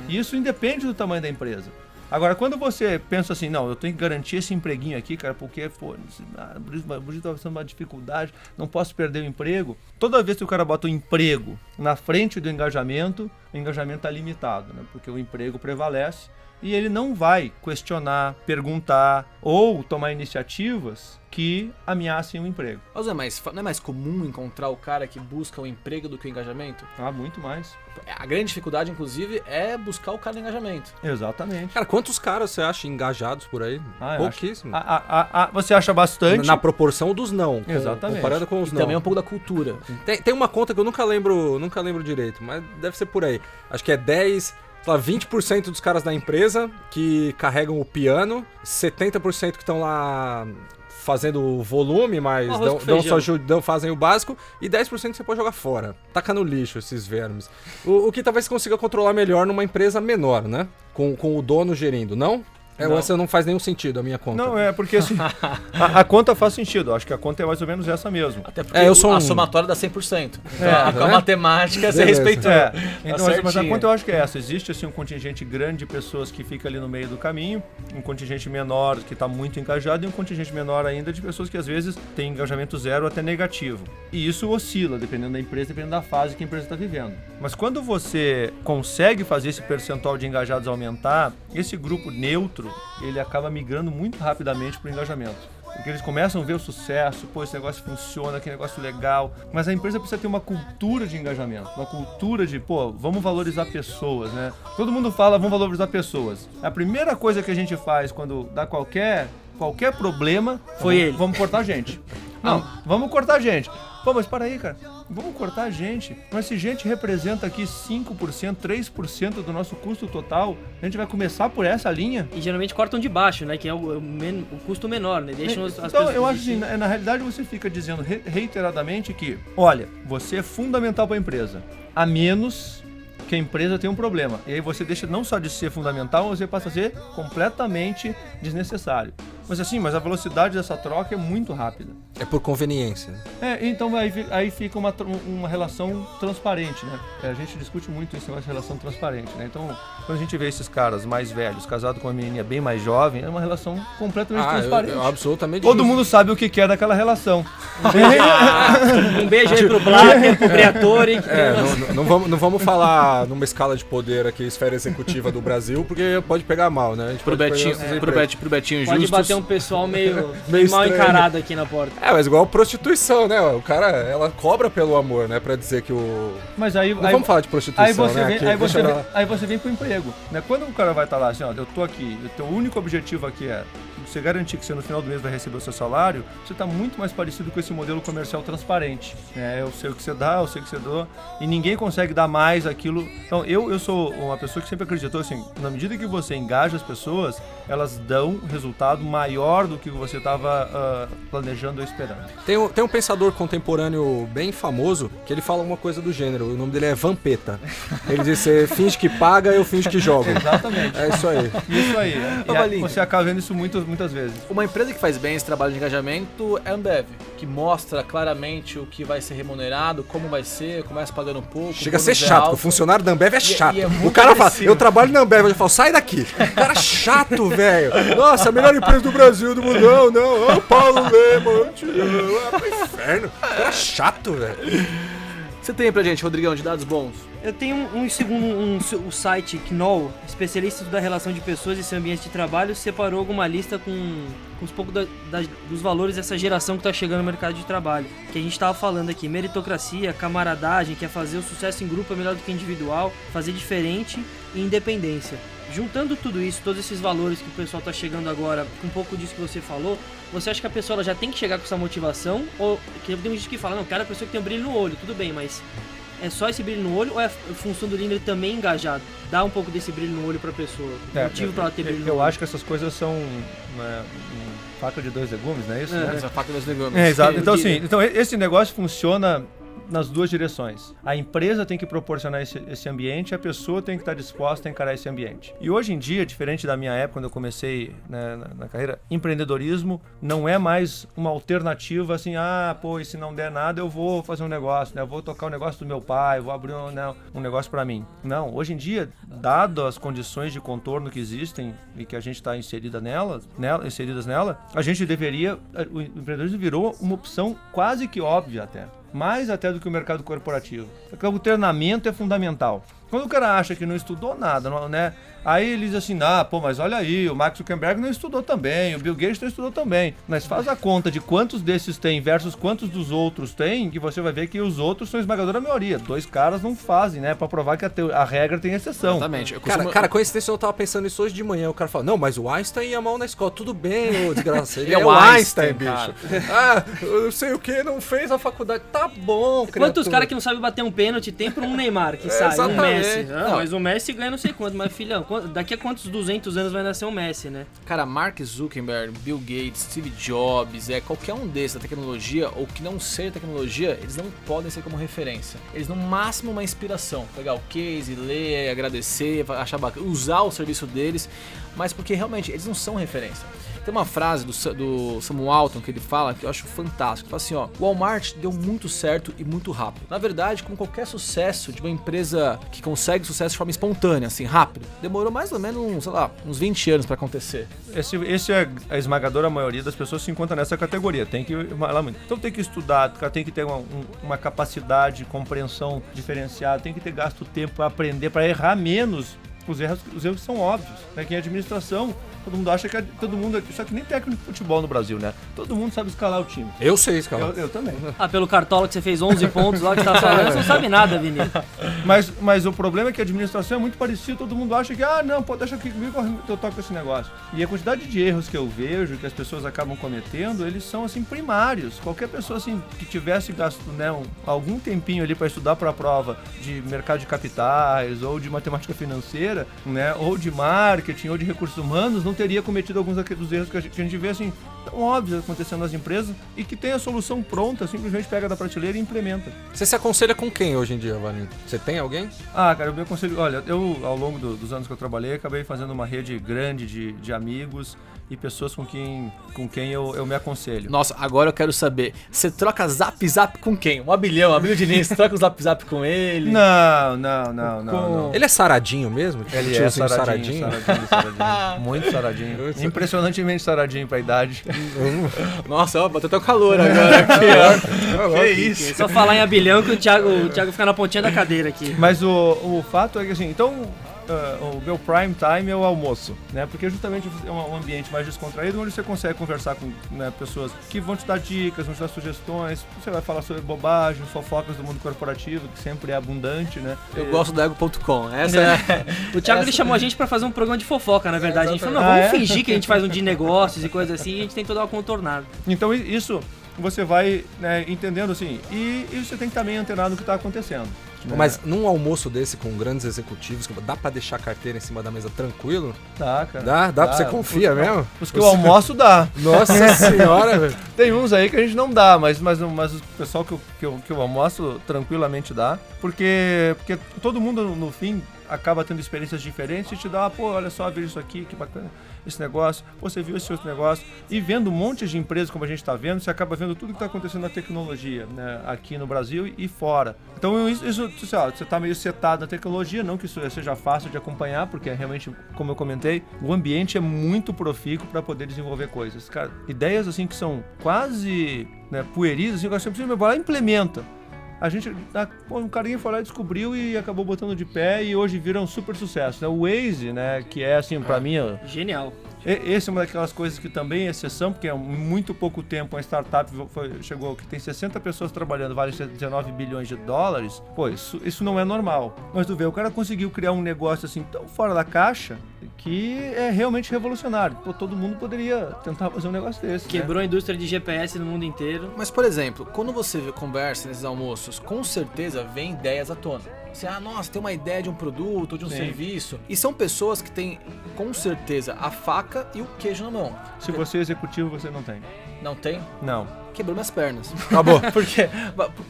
E isso independe do tamanho da empresa. Agora, quando você pensa assim, eu tenho que garantir esse empreguinho aqui, cara, porque o Brasil está sendo uma dificuldade, não posso perder o emprego. Toda vez que o cara bota o emprego na frente do engajamento, o engajamento está limitado, né? Porque o emprego prevalece e ele não vai questionar, perguntar ou tomar iniciativas que ameacem o emprego. Mas não é mais comum encontrar o cara que busca o emprego do que o engajamento? Muito mais. A grande dificuldade, inclusive, é buscar o cara no engajamento. Exatamente. Cara, quantos caras você acha engajados por aí? Pouquíssimo. Você acha bastante? Na proporção dos não. Exatamente. Comparando com os e não. Também um pouco da cultura. Tem uma conta que eu nunca lembro direito, mas deve ser por aí. Acho que é 20% dos caras da empresa que carregam o piano, 70% que estão lá fazendo o volume, mas fazem o básico, e 10% você pode jogar fora. Taca no lixo esses vermes. O que talvez você consiga controlar melhor numa empresa menor, né? Com o dono gerindo, não? Essa não faz nenhum sentido, a minha conta. Não, porque assim, a conta faz sentido. Acho que a conta é mais ou menos essa mesmo. Até porque a somatória dá 100%. Então, a matemática você respeitou. Então, mas a conta eu acho que é essa. Existe assim, um contingente grande de pessoas que fica ali no meio do caminho, um contingente menor que está muito engajado e um contingente menor ainda de pessoas que às vezes tem engajamento zero até negativo. E isso oscila, dependendo da empresa, dependendo da fase que a empresa está vivendo. Mas quando você consegue fazer esse percentual de engajados aumentar, esse grupo neutro, ele acaba migrando muito rapidamente para o engajamento. Porque eles começam a ver o sucesso, esse negócio funciona, que negócio legal. Mas a empresa precisa ter uma cultura de engajamento, uma cultura de, vamos valorizar pessoas, né? Todo mundo fala, vamos valorizar pessoas. A primeira coisa que a gente faz quando dá qualquer problema, vamos cortar gente. Vamos cortar gente. Mas para aí, cara, vamos cortar gente. Mas se gente representa aqui 5%, 3% do nosso custo total, a gente vai começar por essa linha. E geralmente cortam de baixo, né? Que é o custo menor, né? Deixam as então, pessoas eu acho assim, na realidade você fica dizendo reiteradamente que, olha, você é fundamental para a empresa, a menos que a empresa tenha um problema. E aí você deixa não só de ser fundamental, você passa a ser completamente desnecessário. Mas assim, a velocidade dessa troca é muito rápida. É por conveniência. Então aí fica uma relação transparente, né? A gente discute muito esse negócio de relação transparente, né? Então, quando a gente vê esses caras mais velhos, casados com uma menininha bem mais jovem, é uma relação completamente transparente. Absolutamente. Todo mundo sabe o que é daquela relação. Um beijo aí pro Blatter, pro Briatore. Não vamos falar numa escala de poder aqui, esfera executiva do Brasil, porque pode pegar mal, né? A gente Pro Betinho Pode Justus. bater um pessoal meio mal estranho. encarado aqui na porta. Mas igual prostituição, né? O cara, ela cobra pelo amor, né? Pra dizer que o... Mas aí, Não vamos falar de prostituição, aí você vem pro emprego, né? Quando o cara vai estar lá assim, ó, eu tô aqui, o teu único objetivo aqui é você garantir que você no final do mês vai receber o seu salário, você tá muito mais parecido com esse modelo comercial transparente, né? Eu sei o que você dá, eu sei o que você doa, e ninguém consegue dar mais aquilo. Então, eu sou uma pessoa que sempre acreditou assim, na medida que você engaja as pessoas, elas dão um resultado maior do que você estava planejando ou esperando. Tem um pensador contemporâneo bem famoso que ele fala uma coisa do gênero, o nome dele é Vampeta. Ele diz, você finge que paga, eu finge que jogo. Exatamente. É isso aí. Isso aí. E aí você acaba vendo isso muitas vezes. Uma empresa que faz bem esse trabalho de engajamento é a Ambev, que mostra claramente o que vai ser remunerado, como vai ser, começa pagando pouco. Chega a ser chato, o funcionário da Ambev é chato. E é o cara fala, eu trabalho na Ambev, eu falo, sai daqui. O cara é chato, velho. Nossa, a melhor empresa do Brasil, do mundo. Não, Paulo Lema, eu te amo. Pro inferno. O cara é chato, velho. Você tem pra gente, Rodrigão, de dados bons? Eu tenho o site Knoll, especialista da relação de pessoas e seu ambiente de trabalho, separou alguma lista com uns pouco dos valores dessa geração que está chegando no mercado de trabalho. Que a gente estava falando aqui, meritocracia, camaradagem, que é fazer o sucesso em grupo é melhor do que individual, fazer diferente e independência. Juntando tudo isso, todos esses valores que o pessoal está chegando agora, com um pouco disso que você falou, você acha que a pessoa ela já tem que chegar com essa motivação? Ou que tem gente que fala, não, cara, a pessoa que tem um brilho no olho, tudo bem, mas é só esse brilho no olho ou é a função do líder também engajado? Dá um pouco desse brilho no olho pra pessoa, motivo pra ela ter brilho no olho. Eu acho que essas coisas são faca de dois legumes, não é isso? Né? Essa faca de dois legumes. Exato. Então esse negócio funciona nas duas direções. A empresa tem que proporcionar esse ambiente, a pessoa tem que estar disposta a encarar esse ambiente. E hoje em dia, diferente da minha época, quando eu comecei, né, na carreira, empreendedorismo não é mais uma alternativa assim, e se não der nada eu vou fazer um negócio, né? Eu vou tocar o negócio do meu pai, vou abrir um negócio para mim. Não, hoje em dia, dado as condições de contorno que existem e que a gente está inseridas nela, a gente deveria, o empreendedorismo virou uma opção quase que óbvia até. Mais até do que o mercado corporativo. Porque o treinamento é fundamental. Quando o cara acha que não estudou nada, né? Aí ele diz assim, mas olha aí, o Mark Zuckerberg não estudou também, o Bill Gates não estudou também. Mas faz a conta de quantos desses tem versus quantos dos outros tem, que você vai ver que os outros são esmagadora maioria. 2 caras não fazem, né? Pra provar que a regra tem exceção. Exatamente. Cara, coincidência, eu tava pensando nisso hoje de manhã. O cara fala, não, mas o Einstein ia mal na escola. Tudo bem, ô desgraça. Ele é o Einstein, bicho. Eu não sei o que, não fez a faculdade. Tá bom, criatura. Quantos caras que não sabem bater um pênalti tem por um Neymar que sai, um Messi? Mas o Messi ganha não sei quanto, mas filhão, daqui a quantos 200 anos vai nascer um Messi, né? Cara, Mark Zuckerberg, Bill Gates, Steve Jobs, qualquer um desses da tecnologia, ou que não seja tecnologia, eles não podem ser como referência. Eles no máximo uma inspiração, pegar o case, ler, agradecer, achar bacana, usar o serviço deles, mas porque realmente eles não são referência. Tem uma frase do Sam Walton que ele fala que eu acho fantástico. Ele fala assim, o Walmart deu muito certo e muito rápido. Na verdade, como qualquer sucesso de uma empresa que consegue sucesso de forma espontânea, assim, rápido, demorou mais ou menos, uns 20 anos pra acontecer. Esse é a esmagadora maioria das pessoas se encontra nessa categoria. Tem que lá muito. Então tem que estudar, tem que ter uma capacidade de compreensão diferenciada, tem que ter gasto tempo para aprender, para errar menos. Os erros são óbvios, né? Que em administração, todo mundo acha que isso aqui nem técnico de futebol no Brasil, né? Todo mundo sabe escalar o time. Eu sei escalar. Eu também. Pelo cartola que você fez 11 pontos lá que você tá falando, você não sabe nada, Vinícius. Mas o problema é que a administração é muito parecida, todo mundo acha que, deixa aqui comigo eu toco esse negócio. E a quantidade de erros que eu vejo, que as pessoas acabam cometendo, eles são, assim, primários. Qualquer pessoa, assim, que tivesse gasto, né, algum tempinho ali para estudar para a prova de mercado de capitais, ou de matemática financeira, né, ou de marketing, ou de recursos humanos, não teria cometido alguns dos erros que a gente vê, assim, tão óbvias acontecendo nas empresas e que tem a solução pronta, simplesmente pega da prateleira e implementa. Você se aconselha com quem hoje em dia, Valinho? Você tem alguém? Cara, eu me aconselho... Olha, eu, ao longo dos anos que eu trabalhei, acabei fazendo uma rede grande de amigos e pessoas com quem eu me aconselho. Nossa, agora eu quero saber, você troca zap com quem? O Abelhão Diniz, você troca o zap com ele? Não. Ele é saradinho mesmo? Ele é Tiozinho saradinho. Muito saradinho. Impressionantemente saradinho pra idade. Nossa, ó, bateu até o calor agora aqui, ó. Que isso? Só falar em abelhão que o Thiago fica na pontinha da cadeira aqui. Mas o fato é que assim, então... o meu prime time é o almoço, né? Porque justamente é um ambiente mais descontraído, onde você consegue conversar com pessoas que vão te dar dicas, vão te dar sugestões, você vai falar sobre bobagens, fofocas do mundo corporativo, que sempre é abundante, né? Eu gosto do ego.com, essa é... O Thiago ele chamou a gente pra fazer um programa de fofoca, na verdade. A gente falou, não, vamos fingir que a gente faz um de negócios e coisas assim, e a gente tem toda uma contornada. Então isso você vai entendendo assim, e você tem que estar meio antenado no que está acontecendo. Mas num almoço desse com grandes executivos, dá pra deixar a carteira em cima da mesa tranquilo? Dá, cara. Dá? Você confia mesmo? Os que eu almoço dá. Nossa senhora, velho. Tem uns aí que a gente não dá, mas o pessoal que eu almoço tranquilamente dá. Porque todo mundo, no fim, acaba tendo experiências diferentes e te dá, olha só, veja isso aqui, que bacana esse negócio, você viu esse outro negócio. E vendo um monte de empresas como a gente está vendo, você acaba vendo tudo que está acontecendo na tecnologia, né, aqui no Brasil e fora. Então isso você está meio setado na tecnologia, não que isso seja fácil de acompanhar, porque realmente, como eu comentei, o ambiente é muito profícuo para poder desenvolver coisas. Cara, ideias assim que são quase pueris, assim, que você precisa vai lá e implementa. A gente, um carinha foi lá e descobriu e acabou botando de pé e hoje vira um super sucesso, né? O Waze, né, que é assim, pra mim... Genial. Esse é uma daquelas coisas que também é exceção, porque há muito pouco tempo uma startup chegou que tem 60 pessoas trabalhando, vale 19 bilhões de dólares. Isso não é normal. Mas tu vê, o cara conseguiu criar um negócio assim tão fora da caixa que é realmente revolucionário. Todo mundo poderia tentar fazer um negócio desse. Quebrou a indústria de GPS no mundo inteiro. Mas, por exemplo, quando você conversa nesses almoços, com certeza vem ideias à tona. Você, nossa, tem uma ideia de um produto, de um serviço. E são pessoas que têm, com certeza, a faca e o queijo na mão. Se você é executivo, você não tem. Não tem? Não. Quebrou minhas pernas. Acabou. Por quê?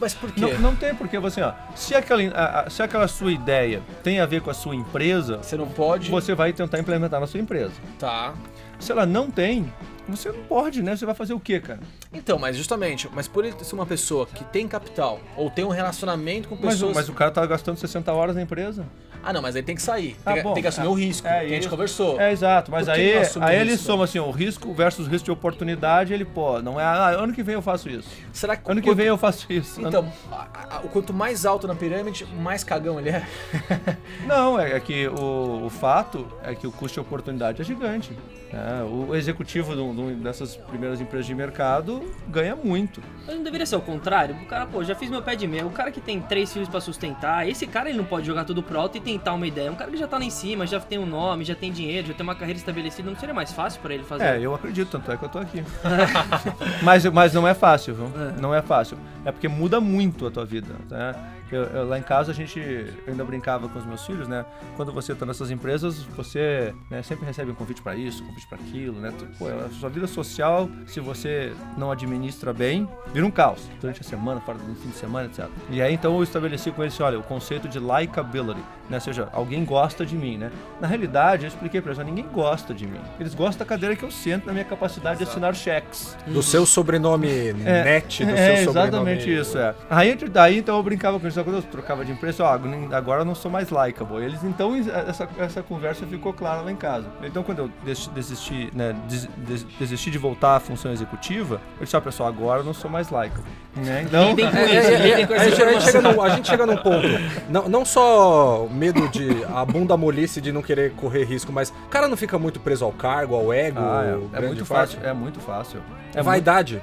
Mas por quê? Não tem, porque você, se aquela sua ideia tem a ver com a sua empresa, você não pode... Você vai tentar implementar na sua empresa. Tá. Se ela não tem, você não pode, né? Você vai fazer o quê, cara? Então, mas por ele ser uma pessoa que tem capital, ou tem um relacionamento com pessoas... Mas o cara tá gastando 60 horas na empresa. Não, mas aí tem que sair. Bom, tem que assumir o risco, que a gente conversou. Exato, mas aí ele risco? soma assim, o risco versus o risco de oportunidade, ele, não é, ano que vem eu faço isso. Será que ano que vem eu faço isso. Então, quanto mais alto na pirâmide, mais cagão ele é? Não, é que o fato é que o custo de oportunidade é gigante. O executivo dessas primeiras empresas de mercado ganha muito. Mas não deveria ser o contrário? O cara, já fiz meu pé de meia. O cara que tem 3 filhos pra sustentar, esse cara ele não pode jogar tudo pro alto e tentar uma ideia. Um cara que já tá lá em cima, já tem um nome, já tem dinheiro, já tem uma carreira estabelecida, não seria mais fácil pra ele fazer? Eu acredito, tanto é que eu tô aqui. mas não é fácil, viu? Não é fácil. É porque muda muito a tua vida, né? Lá em casa eu ainda brincava com os meus filhos, né? Quando você tá nessas empresas, você sempre recebe um convite pra isso, convite pra aquilo, né? A sua vida social, se você não administra bem, vira um caos. Durante a semana, fora do fim de semana, etc. E aí então eu estabeleci com eles, olha, o conceito de likability, né? Ou seja, alguém gosta de mim, né? Na realidade, eu expliquei pra eles, ninguém gosta de mim. Eles gostam da cadeira que eu sento, na minha capacidade de assinar cheques. Do seu sobrenome net, do seu sobrenome... Exatamente isso, Aí daí então eu brincava com eles, quando eu trocava de empresa, agora eu não sou mais likeable. Eles, então, essa conversa ficou clara lá em casa. Então, quando eu desisti de voltar à função executiva, eu disse, pessoal, agora eu não sou mais likeable. Né? Então, a gente chega num ponto, não só medo de a bunda molice de não querer correr risco, mas o cara não fica muito preso ao cargo, ao ego? É muito fácil. É muito fácil. Vaidade?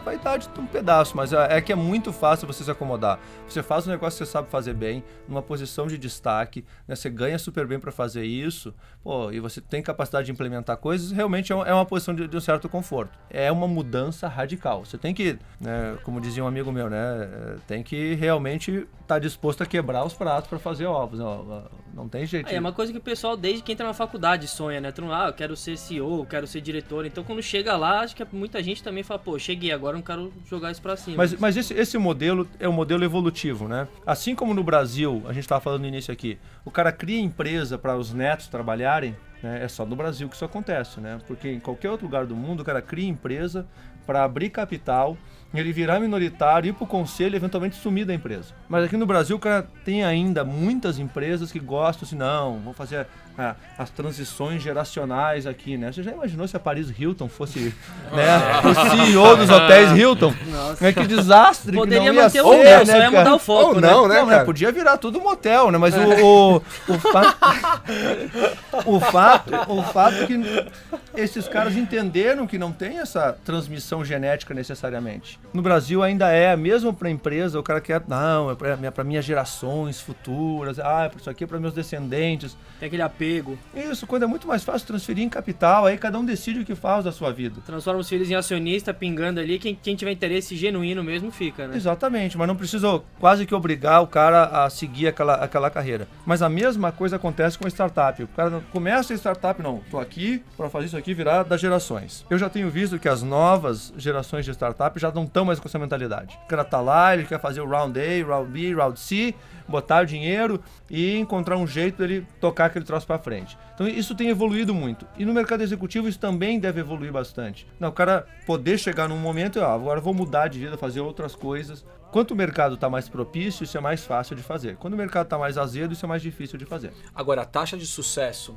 Vaidade tem um pedaço, mas é que é muito fácil você se acomodar. Você faz um negócio que você sabe fazer bem, numa posição de destaque, né? Você ganha super bem para fazer isso, e você tem capacidade de implementar coisas, realmente é uma posição de um certo conforto. É uma mudança radical. Você tem que, como dizia um amigo meu, né? Tem que realmente estar disposto a quebrar os pratos para fazer ovos. Não tem jeito. É uma coisa que o pessoal, desde que entra na faculdade, sonha, né? Eu quero ser CEO, eu quero ser diretor. Então, quando chega lá, acho que muita gente também fala, pô, cheguei, agora eu não quero jogar isso pra cima. Mas esse modelo é um modelo evolutivo, né? Assim como no Brasil, a gente estava falando no início aqui, o cara cria empresa para os netos trabalharem, né? É só no Brasil que isso acontece, né? Porque em qualquer outro lugar do mundo, o cara cria empresa para abrir capital, ele virar minoritário, ir para o conselho e eventualmente sumir da empresa. Mas aqui no Brasil, o cara tem ainda muitas empresas que gostam assim, não, vou fazer as transições geracionais aqui, né? Você já imaginou se a Paris Hilton fosse o CEO dos hotéis Hilton? Nossa. Que desastre. Poderia que não ia manter ser, o hotel, né, só ia cara? mudar o foco, Ou né? não, né, Não, cara? podia virar tudo motel, né? Mas o fato é que esses caras entenderam que não tem essa transmissão genética necessariamente. No Brasil ainda mesmo para a empresa, o cara quer, não, é para minhas gerações futuras, isso aqui é para meus descendentes. Tem aquele apego. Isso, quando é muito mais fácil transferir em capital, aí cada um decide o que faz da sua vida. Transforma os filhos em acionista, pingando ali, quem tiver interesse genuíno mesmo fica, né? Exatamente, mas não precisa quase que obrigar o cara a seguir aquela carreira. Mas a mesma coisa acontece com a startup. O cara começa a startup, não, tô aqui para fazer isso aqui virar das gerações. Eu já tenho visto que as novas gerações de startup já não estão mais com essa mentalidade. O cara tá lá, ele quer fazer o round A, round B, round C, botar o dinheiro e encontrar um jeito dele tocar aquele troço para frente. Então isso tem evoluído muito. E no mercado executivo isso também deve evoluir bastante. Não, o cara poder chegar num momento, agora vou mudar de vida, fazer outras coisas. Quanto o mercado está mais propício, isso é mais fácil de fazer. Quando o mercado está mais azedo, isso é mais difícil de fazer. Agora, a taxa de sucesso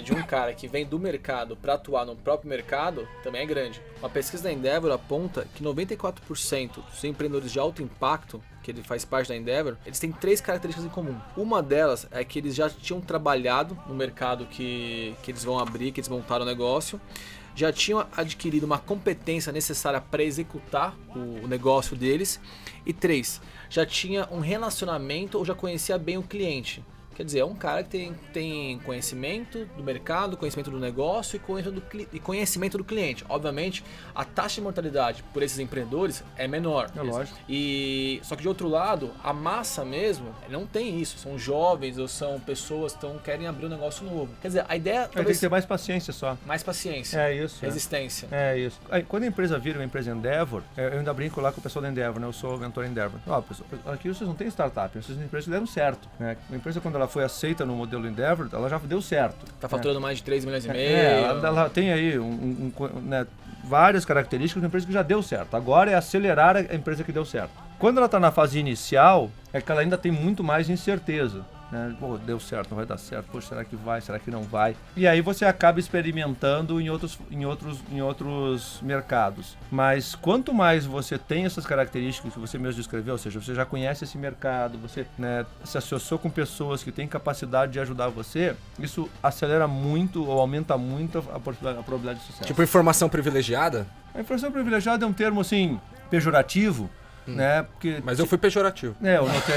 de um cara que vem do mercado para atuar no próprio mercado também é grande. Uma pesquisa da Endeavor aponta que 94% dos empreendedores de alto impacto, que ele faz parte da Endeavor, eles têm 3 características em comum. Uma delas é que eles já tinham trabalhado no mercado que eles vão abrir, que eles montaram o negócio, já tinham adquirido uma competência necessária para executar o negócio deles. E 3, já tinha um relacionamento ou já conhecia bem o cliente. Quer dizer, é um cara que tem conhecimento do mercado, conhecimento do negócio e conhecimento do cliente. Obviamente, a taxa de mortalidade por esses empreendedores é menor. É lógico. Só que de outro lado, a massa mesmo não tem isso. São jovens ou são pessoas que querem abrir um negócio novo. Quer dizer, a ideia... Tem que ter mais paciência só. Mais paciência. É isso. Resistência. É isso. Aí, quando a empresa vira uma empresa Endeavor, eu ainda brinco lá com o pessoal da Endeavor, né? Eu sou o mentor Endeavor. Pessoal, aqui vocês não têm startup, vocês têm empresas que deram certo, né? Uma empresa, quando ela foi aceita no modelo Endeavor, ela já deu certo. Tá faturando mais de 3 milhões e meio. Ela tem aí né, várias características de uma empresa que já deu certo. Agora é acelerar a empresa que deu certo. Quando ela está na fase inicial, é que ela ainda tem muito mais incerteza. Né? Pô, deu certo, não vai dar certo. Poxa, será que vai? Será que não vai? E aí você acaba experimentando em outros mercados. Mas quanto mais você tem essas características que você mesmo descreveu, ou seja, você já conhece esse mercado, você, né, se associou com pessoas que têm capacidade de ajudar você, isso acelera muito ou aumenta muito a probabilidade de sucesso. Tipo informação privilegiada? A informação privilegiada é um termo assim pejorativo. Né? Porque, mas eu fui pejorativo. Eu notei.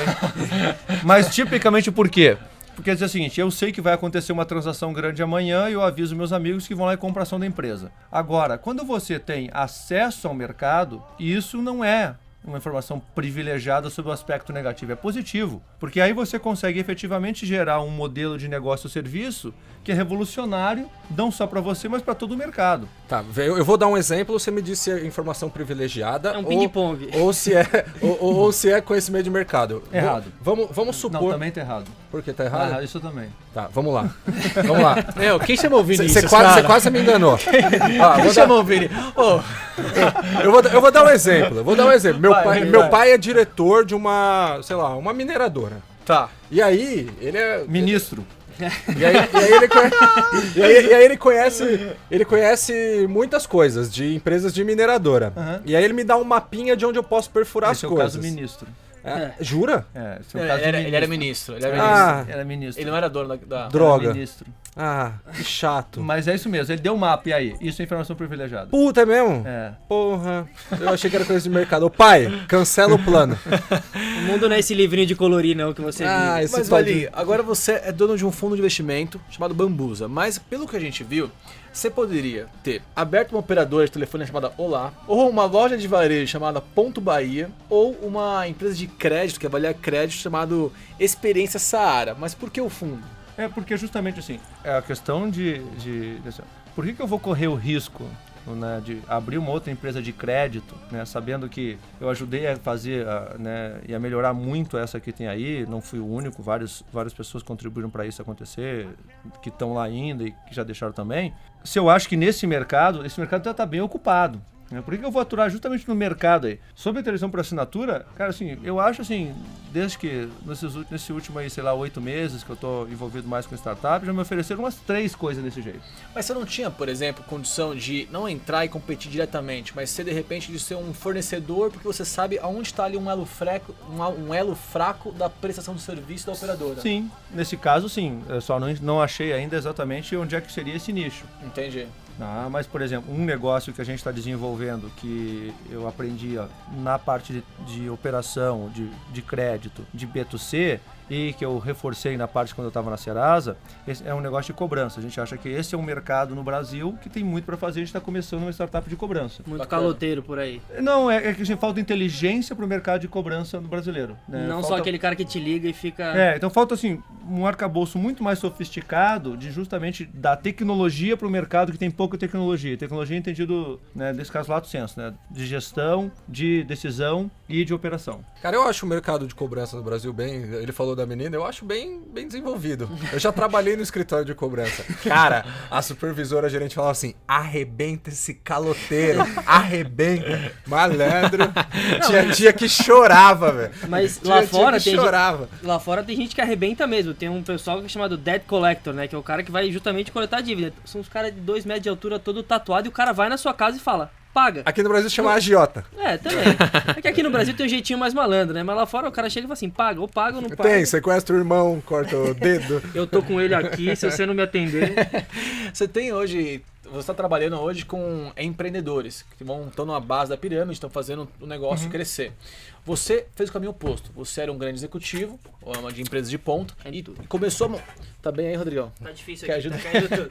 Mas tipicamente por quê? Porque diz o seguinte, eu sei que vai acontecer uma transação grande amanhã e eu aviso meus amigos que vão lá e compram ação da empresa. Agora, quando você tem acesso ao mercado, isso não é uma informação privilegiada sobre o aspecto negativo, é positivo, porque aí você consegue efetivamente gerar um modelo de negócio ou serviço que é revolucionário, não só para você, mas para todo o mercado. Tá, eu vou dar um exemplo, você me disse se é informação privilegiada é um ping-pong. ou se é conhecimento de mercado. Errado. Vamos supor... Não, também tá errado. Por que tá errado? Isso também. Tá, vamos lá. Vamos lá. Quem chamou o Vinícius, Você quase me enganou. Quem chamou o Vini? Eu vou dar um exemplo. Meu pai é diretor de uma, sei lá, uma mineradora. Tá. E aí, ele é... Ministro. E aí ele conhece muitas coisas de empresas de mineradora. Uhum. E aí ele me dá um mapinha de onde eu posso perfurar as coisas. Esse é o caso ministro. Jura? Esse é o caso ele era ministro. Ele era ministro. Ele não era dono da... Droga. Era ministro. Ah, que chato. Mas é isso mesmo, ele deu um mapa, e aí? Isso é informação privilegiada. Puta, é mesmo? É. Porra. Eu achei que era coisa de mercado. Ô, pai, cancela o plano. O mundo não é esse livrinho de colorir, não, que você viu. Esse Mas, tal de- Vali, agora você é dono de um fundo de investimento chamado Bambusa. Mas, pelo que a gente viu, você poderia ter aberto uma operadora de telefone chamada Olá, ou uma loja de varejo chamada Ponto Bahia, ou uma empresa de crédito que avalia crédito chamado Experiência Saara. Mas por que o fundo? É porque justamente assim, é a questão assim, por que eu vou correr o risco, né, de abrir uma outra empresa de crédito, né, sabendo que eu ajudei a fazer, né, e a melhorar muito essa que tem aí, não fui o único, várias pessoas contribuíram para isso acontecer, que estão lá ainda e que já deixaram também. Se eu acho que esse mercado já está bem ocupado. Por que eu vou atuar justamente no mercado aí? Sobre a televisão por assinatura, cara, assim, eu acho assim, desde que nesse último aí, sei lá, 8 meses que eu tô envolvido mais com startup, já me ofereceram umas 3 coisas desse jeito. Mas você não tinha, por exemplo, condição de não entrar e competir diretamente, mas ser de repente de ser um fornecedor, porque você sabe aonde está ali um elo fraco da prestação de serviço da operadora. Sim, nesse caso sim, eu só não achei ainda exatamente onde é que seria esse nicho. Entendi. Mas, por exemplo, um negócio que a gente está desenvolvendo, que eu aprendi na parte de operação, de crédito, de B2C, e que eu reforcei na parte quando eu estava na Serasa, é um negócio de cobrança. A gente acha que esse é um mercado no Brasil que tem muito para fazer, a gente está começando uma startup de cobrança. Muito Bacana. caloteiro por aí. Não, é que assim, falta inteligência para o mercado de cobrança no brasileiro. Né? Não Falta... só aquele cara que te liga e fica... então falta assim, um arcabouço muito mais sofisticado de justamente dar tecnologia para o mercado que tem pouca tecnologia. Tecnologia entendido, né, nesse caso, lato senso, né, de gestão, de decisão e de operação. Cara, eu acho o mercado de cobrança no Brasil bem... Ele falou da menina, eu acho bem desenvolvido. Eu já trabalhei no escritório de cobrança. Cara, a supervisora, a gerente falava assim, arrebenta esse caloteiro, arrebenta. Malandro. Tinha dia que chorava, velho. Mas Tinha lá dia fora que tem chorava. Lá fora tem gente que arrebenta mesmo. Tem um pessoal que é chamado Debt Collector, né? Que é o cara que vai justamente coletar dívida. São os caras de 2 metros de altura, todo tatuado, e o cara vai na sua casa e fala, paga. Aqui no Brasil chama agiota. É, também. É que aqui no Brasil tem um jeitinho mais malandro, né? Mas lá fora o cara chega e fala assim, paga, ou paga ou não paga. Tem, sequestra o irmão, corta o dedo. Eu tô com ele aqui, se você não me atender... Você tem hoje... Você está trabalhando hoje com empreendedores que estão numa base da pirâmide, estão fazendo o negócio crescer. Você fez o caminho oposto. Você era um grande executivo, uma de empresas de ponta, e começou a... Tá bem aí, Rodrigão? Tá difícil Quer aqui, ajuda? tá caindo tudo.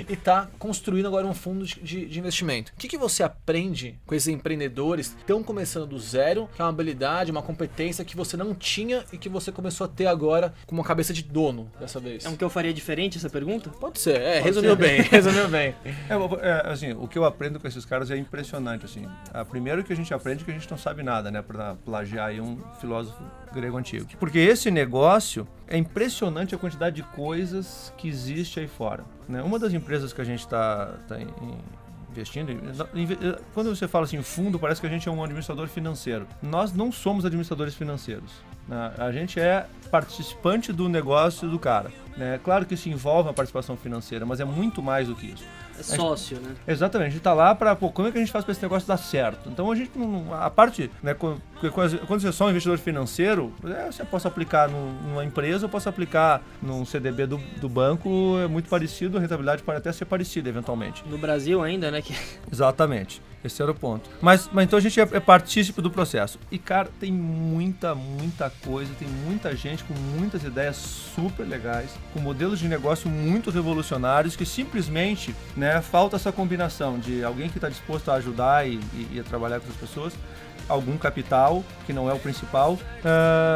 E tá construindo agora um fundo de investimento. O que você aprende com esses empreendedores que estão começando do zero, que é uma habilidade, uma competência que você não tinha e que você começou a ter agora com uma cabeça de dono dessa vez? É um que eu faria diferente essa pergunta? Pode ser, resumiu bem, resumiu bem. Assim, o que eu aprendo com esses caras é impressionante, assim. Primeiro que a gente aprende que a gente não sabe nada, né, para plagiar aí um filósofo grego antigo. Porque esse negócio é impressionante a quantidade de coisas que existe aí fora, né? Uma das empresas que a gente está investindo, quando você fala assim, fundo, parece que a gente é um administrador financeiro. Nós não somos administradores financeiros, né? A gente é participante do negócio do cara, né? Claro que isso envolve uma participação financeira, mas é muito mais do que isso. É sócio, né? Exatamente, a gente tá lá para, como é que a gente faz para esse negócio dar certo? Então a gente não, a parte, né, quando você é só um investidor financeiro, você pode aplicar numa empresa, eu posso aplicar num CDB do banco, é muito parecido, a rentabilidade pode até ser parecida eventualmente. No Brasil ainda, né? Exatamente, esse era o ponto. Mas então a gente é partícipe do processo. E cara, tem muita coisa, tem muita gente com muitas ideias super legais, com modelos de negócio muito revolucionários que simplesmente, né, falta essa combinação de alguém que está disposto a ajudar e a trabalhar com as pessoas, algum capital, que não é o principal,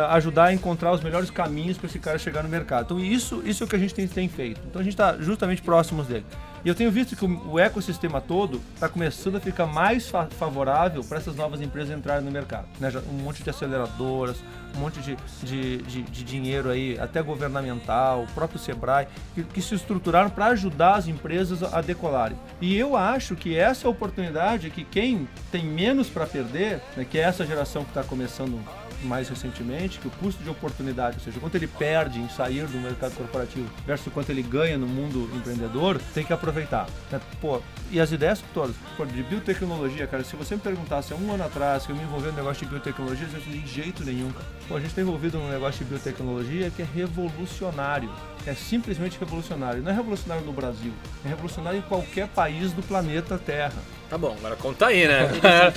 ajudar a encontrar os melhores caminhos para esse cara chegar no mercado. Então isso é o que a gente tem feito. Então a gente está justamente próximos dele. E eu tenho visto que o ecossistema todo está começando a ficar mais favorável para essas novas empresas entrarem no mercado, né? Um monte de aceleradoras, um monte de dinheiro aí, até governamental, o próprio Sebrae, que se estruturaram para ajudar as empresas a decolarem. E eu acho que essa é a oportunidade que quem tem menos para perder, né, que é essa geração que está começando mais recentemente que o custo de oportunidade, ou seja, quanto ele perde em sair do mercado corporativo versus quanto ele ganha no mundo empreendedor, tem que aproveitar, né? Pô, e as ideias todas, pô, de biotecnologia, cara, se você me perguntasse há um ano atrás que eu me envolvi no negócio de biotecnologia, eu falei, de jeito nenhum, cara. Pô, a gente está envolvido num negócio de biotecnologia que é revolucionário, é simplesmente revolucionário. Não é revolucionário no Brasil, é revolucionário em qualquer país do planeta Terra. Tá bom, agora conta aí, né?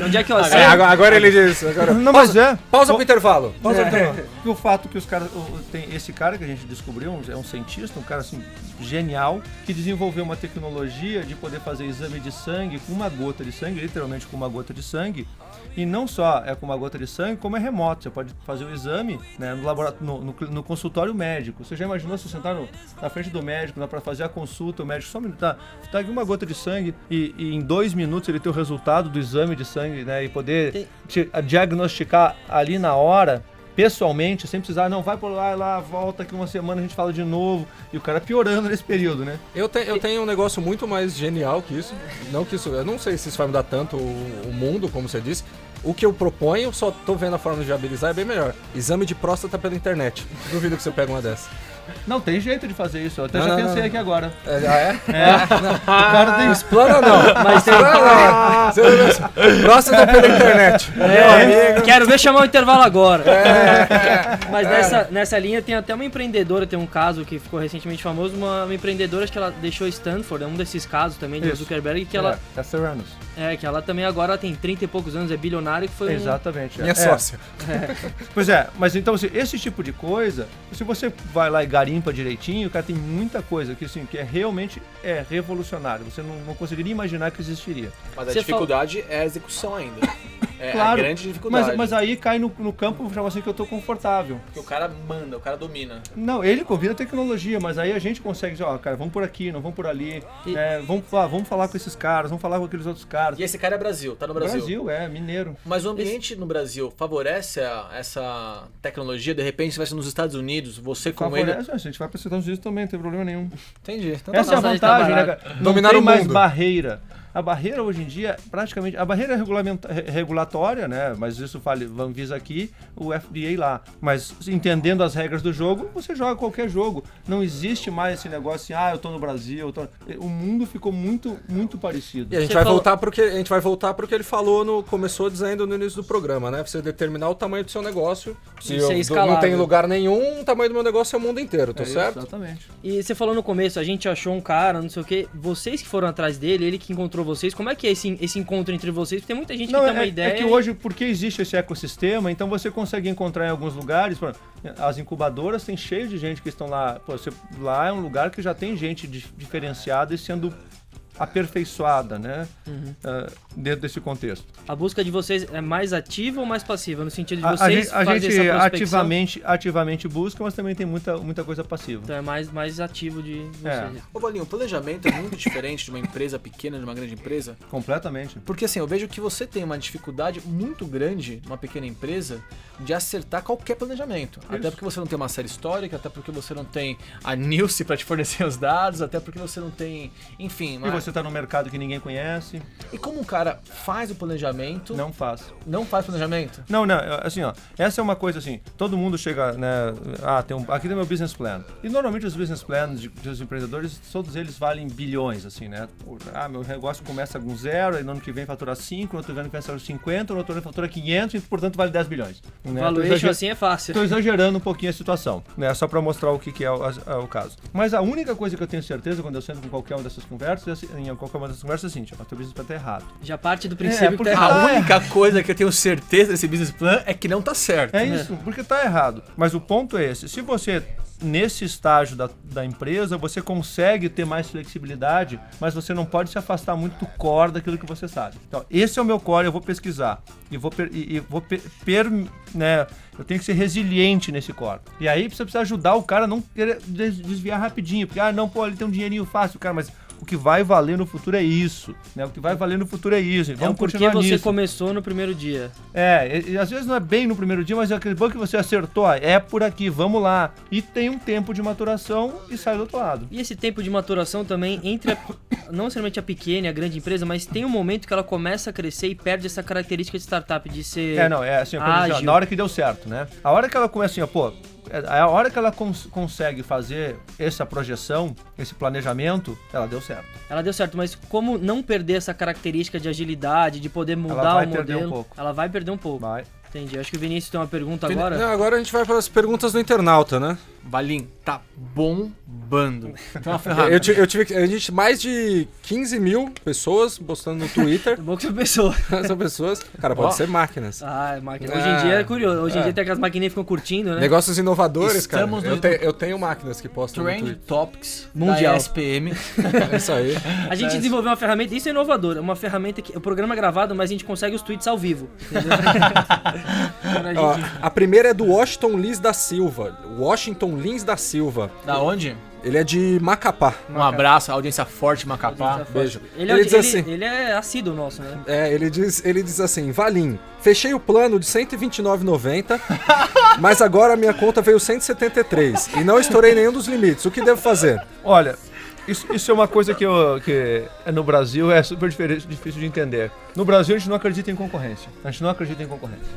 Onde é que eu Agora ele diz. Agora... Não, mas Pausa pro intervalo. E o fato que os caras. Tem esse cara que a gente descobriu, é um cientista, um cara assim, genial, que desenvolveu uma tecnologia de poder fazer exame de sangue com uma gota de sangue, literalmente com uma gota de sangue. E não só é com uma gota de sangue, como é remoto. Você pode fazer o exame, né, no laboratório, no consultório médico. Você já imaginou se sentar na frente do médico, para fazer a consulta, o médico só tá aqui uma gota de sangue e em 2 minutos ele ter o resultado do exame de sangue, né, e poder diagnosticar ali na hora, pessoalmente, sem precisar, não, vai por lá, volta aqui uma semana, a gente fala de novo, e o cara piorando nesse período, né? Eu tenho um negócio muito mais genial que isso. Não que isso, eu não sei se isso vai mudar tanto o mundo, como você disse. O que eu proponho, só tô vendo a forma de viabilizar, é bem melhor. Exame de próstata pela internet. Duvido que você pega uma dessa. Não, tem jeito de fazer isso, eu até já pensei aqui agora. É? O cara tem... Explana não. Mas tem... Próstata pela internet. Quero ver chamar o intervalo agora. Mas nessa linha tem até uma empreendedora, tem um caso que ficou recentemente famoso, uma empreendedora, acho que ela deixou Stanford, é um desses casos também do Zuckerberg, que ela... É Theranos. Que ela também agora tem 30 e poucos anos, é bilionário, que foi Exatamente. Minha sócia. Pois é, mas então assim, esse tipo de coisa, se você vai lá e garimpa direitinho, cara, tem muita coisa que, assim, que realmente revolucionário. Você não conseguiria imaginar que existiria. Mas a dificuldade é a execução ainda. É claro, a grande dificuldade. Mas aí cai no campo, chama assim, que eu tô confortável. Porque o cara manda, o cara domina. Não, ele convida a tecnologia, mas aí a gente consegue dizer, cara, vamos por aqui, não vamos por ali, vamos falar com esses caras, vamos falar com aqueles outros caras. E esse cara é Brasil, tá no Brasil. Brasil, mineiro. Mas o ambiente no Brasil favorece essa tecnologia? De repente, se vai ser nos Estados Unidos, você com ele... A gente vai para os Estados Unidos também, não tem problema nenhum. Entendi. Então, essa é a vantagem, né, cara? Não Dominar tem o mais mundo. barreira. A barreira hoje em dia, praticamente, a barreira regulatória, né? Mas isso vale Anvisa aqui, o FDA lá. Mas entendendo as regras do jogo, você joga qualquer jogo. Não existe mais esse negócio assim, eu tô no Brasil, o mundo ficou muito, muito parecido. E a gente vai voltar pro que ele falou começou dizendo no início do programa, né? Você determinar o tamanho do seu negócio. Se eu não tenho lugar nenhum, o tamanho do meu negócio é o mundo inteiro, tá certo? Exatamente. E você falou no começo, a gente achou um cara, não sei o quê, vocês que foram atrás dele, ele que encontrou vocês, como é que é esse encontro entre vocês? Porque tem muita gente que tem uma ideia. É que hoje, porque existe esse ecossistema, então você consegue encontrar em alguns lugares, as incubadoras tem cheio de gente que estão lá, lá é um lugar que já tem gente diferenciada e sendo aperfeiçoada, né? Dentro desse contexto. A busca de vocês é mais ativa ou mais passiva? No sentido de vocês a gente essa prospecção? ativamente busca, mas também tem muita coisa passiva. Então é mais ativo de vocês. Ô, Valinho, o planejamento é muito diferente de uma empresa pequena, de uma grande empresa? Completamente. Porque assim, eu vejo que você tem uma dificuldade muito grande, numa pequena empresa, de acertar qualquer planejamento. Isso. Até porque você não tem uma série histórica, até porque você não tem a Nilce para te fornecer os dados, até porque você não tem, enfim... E você tá no mercado que ninguém conhece. E como um cara faz o planejamento... Não faz. Não faz planejamento? Não, assim, essa é uma coisa assim, todo mundo chega, né, aqui tem meu business plan. E normalmente os business plans dos empreendedores, todos eles valem bilhões, assim, né? Meu negócio começa com 0, aí no ano que vem fatura 5, no outro ano fatura 50, no outro ano fatura 500 e, portanto, vale 10 bilhões. Né? Valuation assim é fácil. Estou exagerando um pouquinho a situação, né? Só para mostrar o que é o caso. Mas a única coisa que eu tenho certeza quando eu sento com qualquer uma dessas conversas, em qualquer uma dessas conversas é assim, o teu business plan tá errado. Já parte do princípio que tá A errado. única coisa que eu tenho certeza desse business plan é que não tá certo. É isso, porque tá errado. Mas o ponto é esse, se você... Nesse estágio da empresa, você consegue ter mais flexibilidade, mas você não pode se afastar muito do core daquilo que você sabe. Então, esse é o meu core, eu vou pesquisar. Né, eu tenho que ser resiliente nesse core. E aí você precisa ajudar o cara a não querer desviar rapidinho. Porque, ele tem um dinheirinho fácil, cara, mas o que vai valer no futuro é isso, né? O que vai valer no futuro é isso. Vamos porque continuar você nisso. começou no primeiro dia. E às vezes não é bem no primeiro dia, mas é aquele banco que você acertou, é por aqui, vamos lá. E tem um tempo de maturação e sai do outro lado. E esse tempo de maturação também entre não necessariamente a pequena e a grande empresa, mas tem um momento que ela começa a crescer e perde essa característica de startup de ser Assim, na hora que deu certo, né? A hora que ela começa assim, a hora que ela consegue fazer essa projeção, esse planejamento, ela deu certo. Ela deu certo, mas como não perder essa característica de agilidade, de poder mudar Ela vai o perder modelo? um pouco. Ela vai perder um pouco. Vai. Entendi. Acho que o Vinícius tem uma pergunta agora. Não, agora a gente vai para as perguntas do internauta, né? Valim, tá bombando. Tem uma ferramenta. Eu tive a gente mais de 15 mil pessoas postando no Twitter. É bom que você pensou. São pessoas. Cara, pode ser máquinas. Ah, máquina. Hoje em dia é curioso. Hoje em dia tem aquelas maquininhas que ficam curtindo, né? Negócios inovadores, Estamos cara. no- Eu tenho máquinas que postam no Trend Twitter. Topics Mundial. da SPM. É isso aí. A gente desenvolveu uma ferramenta, isso é inovador, uma ferramenta que o programa é gravado, mas a gente consegue os tweets ao vivo. Entendeu? Quando a Ó, gente- a primeira é do Washington Lins da Silva. Washington Lins da Silva. Da onde? Ele é de Macapá. Um abraço, audiência forte, Macapá. Beijo. Ele diz assim. Ele é assíduo nosso, né? Ele diz assim: Valim, fechei o plano de R$ 129,90, mas agora a minha conta veio 173 e não estourei nenhum dos limites. O que devo fazer? Olha, isso é uma coisa que no Brasil é super difícil de entender. No Brasil a gente não acredita em concorrência. A gente não acredita em concorrência.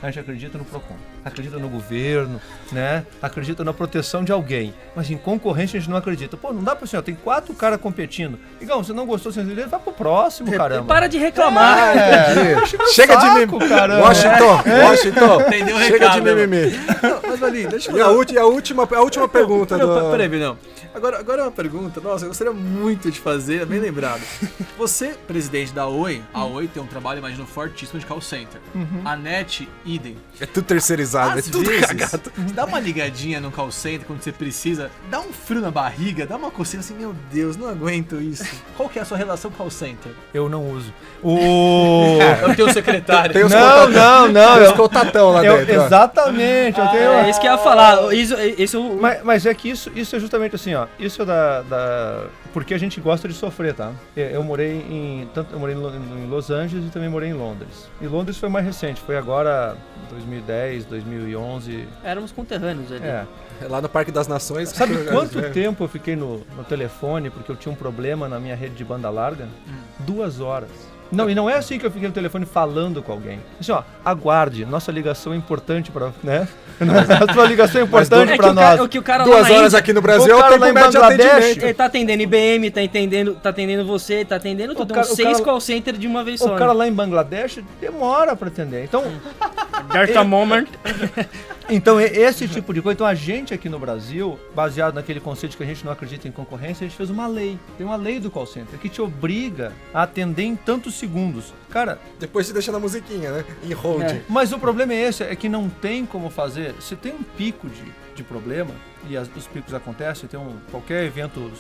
A gente acredita no PROCON, acredita no governo, né? Acredita na proteção de alguém. Mas em concorrência a gente não acredita. Pô, não dá pra assim, ó, tem 4 caras competindo. Igão, você não gostou, você vai pro próximo, caramba. Para de reclamar. Chega de saco, mimimi. caramba. Washington. Entendeu o Chega recado, de mimimi. Mas Valim, deixa eu E a última pergunta do... Peraí, não. Agora é uma pergunta, nossa, eu gostaria muito de fazer, bem lembrado. Você, presidente da Oi, a Oi tem um trabalho, imagino, fortíssimo de call center. A NET, idem. É tudo terceirizado, Às é tudo vezes, cagado. dá uma ligadinha no call center quando você precisa, dá um frio na barriga, dá uma coceira assim, meu Deus, não aguento isso. Qual que é a sua relação com o call center? Eu não uso. Eu tenho um secretário. Tem os Não. Tem os contatão lá dentro. ó. Exatamente. Eu tenho... É isso que eu ia falar. Isso Mas é que isso é justamente assim, ó. Isso é porque a gente gosta de sofrer, tá? Eu morei em Los Angeles e também morei em Londres. E Londres foi mais recente, foi agora 2010, 2011. éramos conterrâneos ali. É. Lá no Parque das Nações. Sabe quanto tempo eu fiquei no telefone porque eu tinha um problema na minha rede de banda larga? 2 horas. Não, e não é assim que eu fiquei no telefone falando com alguém. Assim, ó, aguarde, nossa ligação é importante pra, né? A sua ligação é importante É que pra nós. o cara lá 2 na horas Índia, aqui no Brasil o é o cara lá tempo em médio de Bangladesh, atendimento. ele tá atendendo IBM, tá atendendo você, tá atendendo tudo. Tem uns 6 call center de uma vez só. O cara lá em Bangladesh demora pra atender. Então, There's a moment. Então, esse tipo de coisa. Então, a gente aqui no Brasil, baseado naquele conceito que a gente não acredita em concorrência, a gente fez uma lei. Tem uma lei do call center que te obriga a atender em tantos segundos. Cara, Depois te deixa na musiquinha, né? Em hold. mas o problema é esse, é que não tem como fazer. Se tem um pico de problema, e os picos acontecem, tem qualquer evento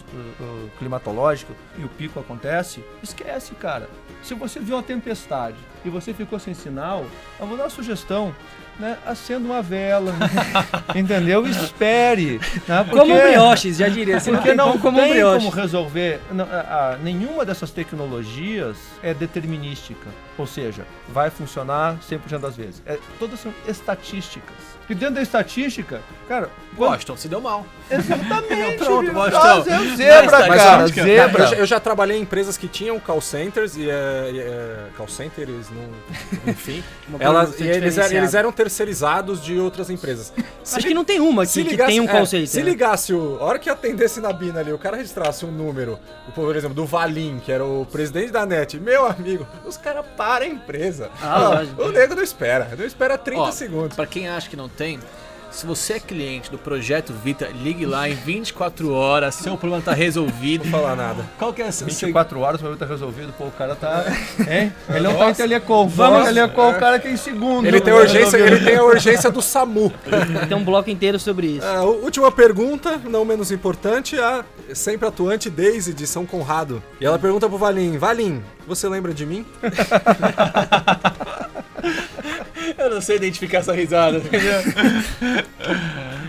climatológico e o pico acontece, esquece, cara. Se você viu uma tempestade e você ficou sem sinal, eu vou dar uma sugestão. Né, acenda uma vela, entendeu? Espere. Né, porque, Como um brioches, já diria. Assim, porque não como tem um brioche. como resolver. Nenhuma dessas tecnologias é determinística. Ou seja, vai funcionar 100% das vezes. Todas são estatísticas. E dentro da estatística, cara... Washington, se deu mal. Exatamente. Pronto, bicho. Washington. É zebra, Mas, cara. Washington, Zebra. Eu já trabalhei em empresas que tinham call centers e call centers, enfim. Eles eram terceirizados de outras empresas. Acho que não tem uma aqui que tem um call center. Se ligasse, a hora que atendesse na Bina ali, o cara registrasse um número, por exemplo, do Valim, que era o presidente da NET, meu amigo, os caras param a empresa. Lógico. O nego não espera 30 Ó, segundos. Pra quem acha que não tem, se você é cliente do Projeto Vita, ligue lá em 24 horas, seu problema tá resolvido. Não vou falar nada. Qual que é essa? 24 horas pra estar resolvido, pô, o cara tá... Hein? Ele não tá em telecom. Vamos telecom, o cara que é em segundo. Ele tem a urgência do SAMU. Tem um bloco inteiro sobre isso. Última pergunta, não menos importante, a sempre atuante Daisy de São Conrado. E ela pergunta pro Valim, você lembra de mim? Eu não sei identificar essa risada.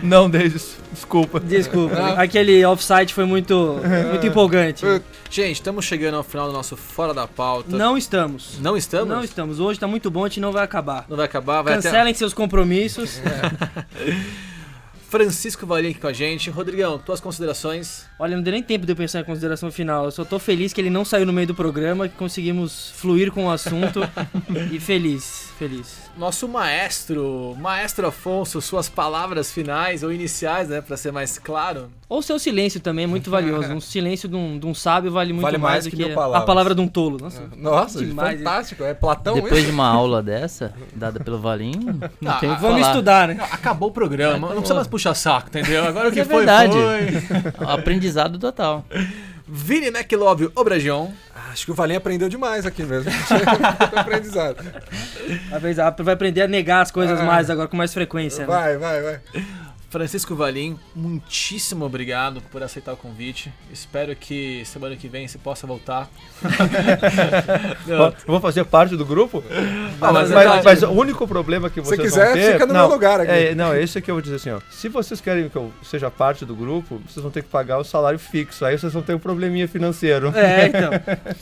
Não, desculpa. Desculpa. Desculpa, aquele offside foi muito empolgante. Gente, estamos chegando ao final do nosso Fora da Pauta. Não estamos. Não estamos? Não estamos. Hoje tá muito bom, a gente não vai acabar. Não vai acabar? Vai Cancelem seus compromissos. Francisco Valim aqui com a gente. Rodrigão, tuas considerações? Olha, não deu nem tempo de eu pensar em consideração final. Eu só tô feliz que ele não saiu no meio do programa, que conseguimos fluir com o assunto. E feliz. Nosso maestro Afonso, suas palavras finais ou iniciais, né, pra ser mais claro. Ou seu silêncio também é muito valioso. Um silêncio de um sábio vale muito Vale mais mais do que que mil palavras. a palavra de um tolo. Nossa, demais, fantástico. É Platão Depois isso? de uma aula dessa, dada pelo Valinho, não tem o que Vamos falar. estudar, né? Acabou o programa, não precisa mais puxar saco, entendeu? Agora o que É foi, verdade. foi. Aprendizado total. Vini McLove Obragion. Acho que o Valinho aprendeu demais aqui mesmo. Muito aprendizado. Vai aprender a negar as coisas mais agora, com mais frequência. Né? Vai. Francisco Valim, muitíssimo obrigado por aceitar o convite. Espero que semana que vem você possa voltar. Eu vou fazer parte do grupo? Mas o único problema que vocês quiser, vão ter... fica no meu lugar aqui. Esse que eu vou dizer assim, ó. Se vocês querem que eu seja parte do grupo, vocês vão ter que pagar o salário fixo. Aí vocês vão ter um probleminha financeiro. Então.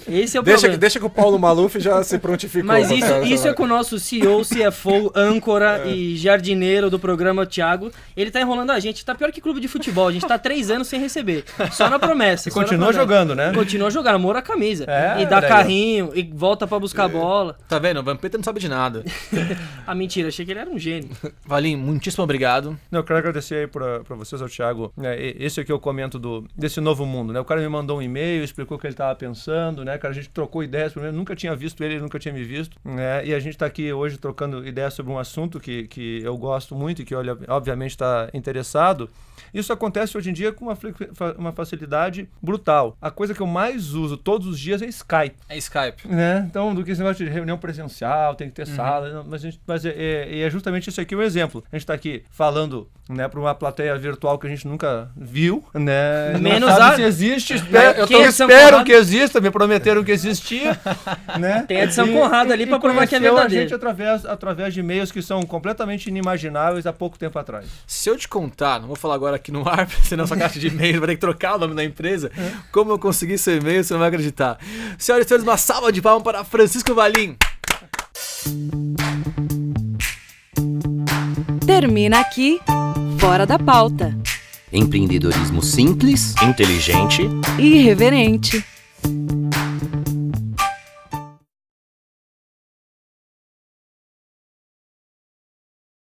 Esse é o problema. Deixa que o Paulo Maluf já se prontificou. Mas isso é com o nosso CEO, CFO, âncora e jardineiro do programa, Thiago. Ele tá enrolando a gente. Tá pior que clube de futebol. A gente tá 3 anos sem receber. Só na promessa. E continua jogando, né? Continua jogando, amor à camisa. É, e dá olha aí, carrinho, e volta pra buscar bola. Tá vendo? O Vampeta não sabe de nada. Mentira, achei que ele era um gênio. Valim, muitíssimo obrigado. Eu quero agradecer aí pra vocês, ao Thiago. Esse aqui eu comento desse novo mundo, né? O cara me mandou um e-mail, explicou o que ele tava pensando, né? Cara, a gente trocou ideias, primeiro, nunca tinha visto ele nunca tinha me visto, né? E a gente tá aqui hoje trocando ideias sobre um assunto que eu gosto muito e que, obviamente, está interessado. Isso acontece hoje em dia com uma facilidade brutal. A coisa que eu mais uso todos os dias é Skype. É Skype. Né? Então, do que esse negócio de reunião presencial, tem que ter sala, mas é justamente isso aqui o exemplo. A gente está aqui falando, né, para uma plateia virtual que a gente nunca viu, né? Menos não sabe a... se existe, eu espero que exista, me prometeram que existia, né? Tem a edição Conrado ali para provar que é conheceu verdadeiro. a gente através de e-mails que são completamente inimagináveis há pouco tempo atrás. Se eu te contar, não vou falar agora aqui no ar, senão sua caixa de e-mail vai ter que trocar o nome da empresa. Como eu consegui seu e-mail, você não vai acreditar. Senhoras e senhores, uma salva de palmas para Francisco Valim. Termina aqui Fora da Pauta. Empreendedorismo simples, inteligente Irreverente.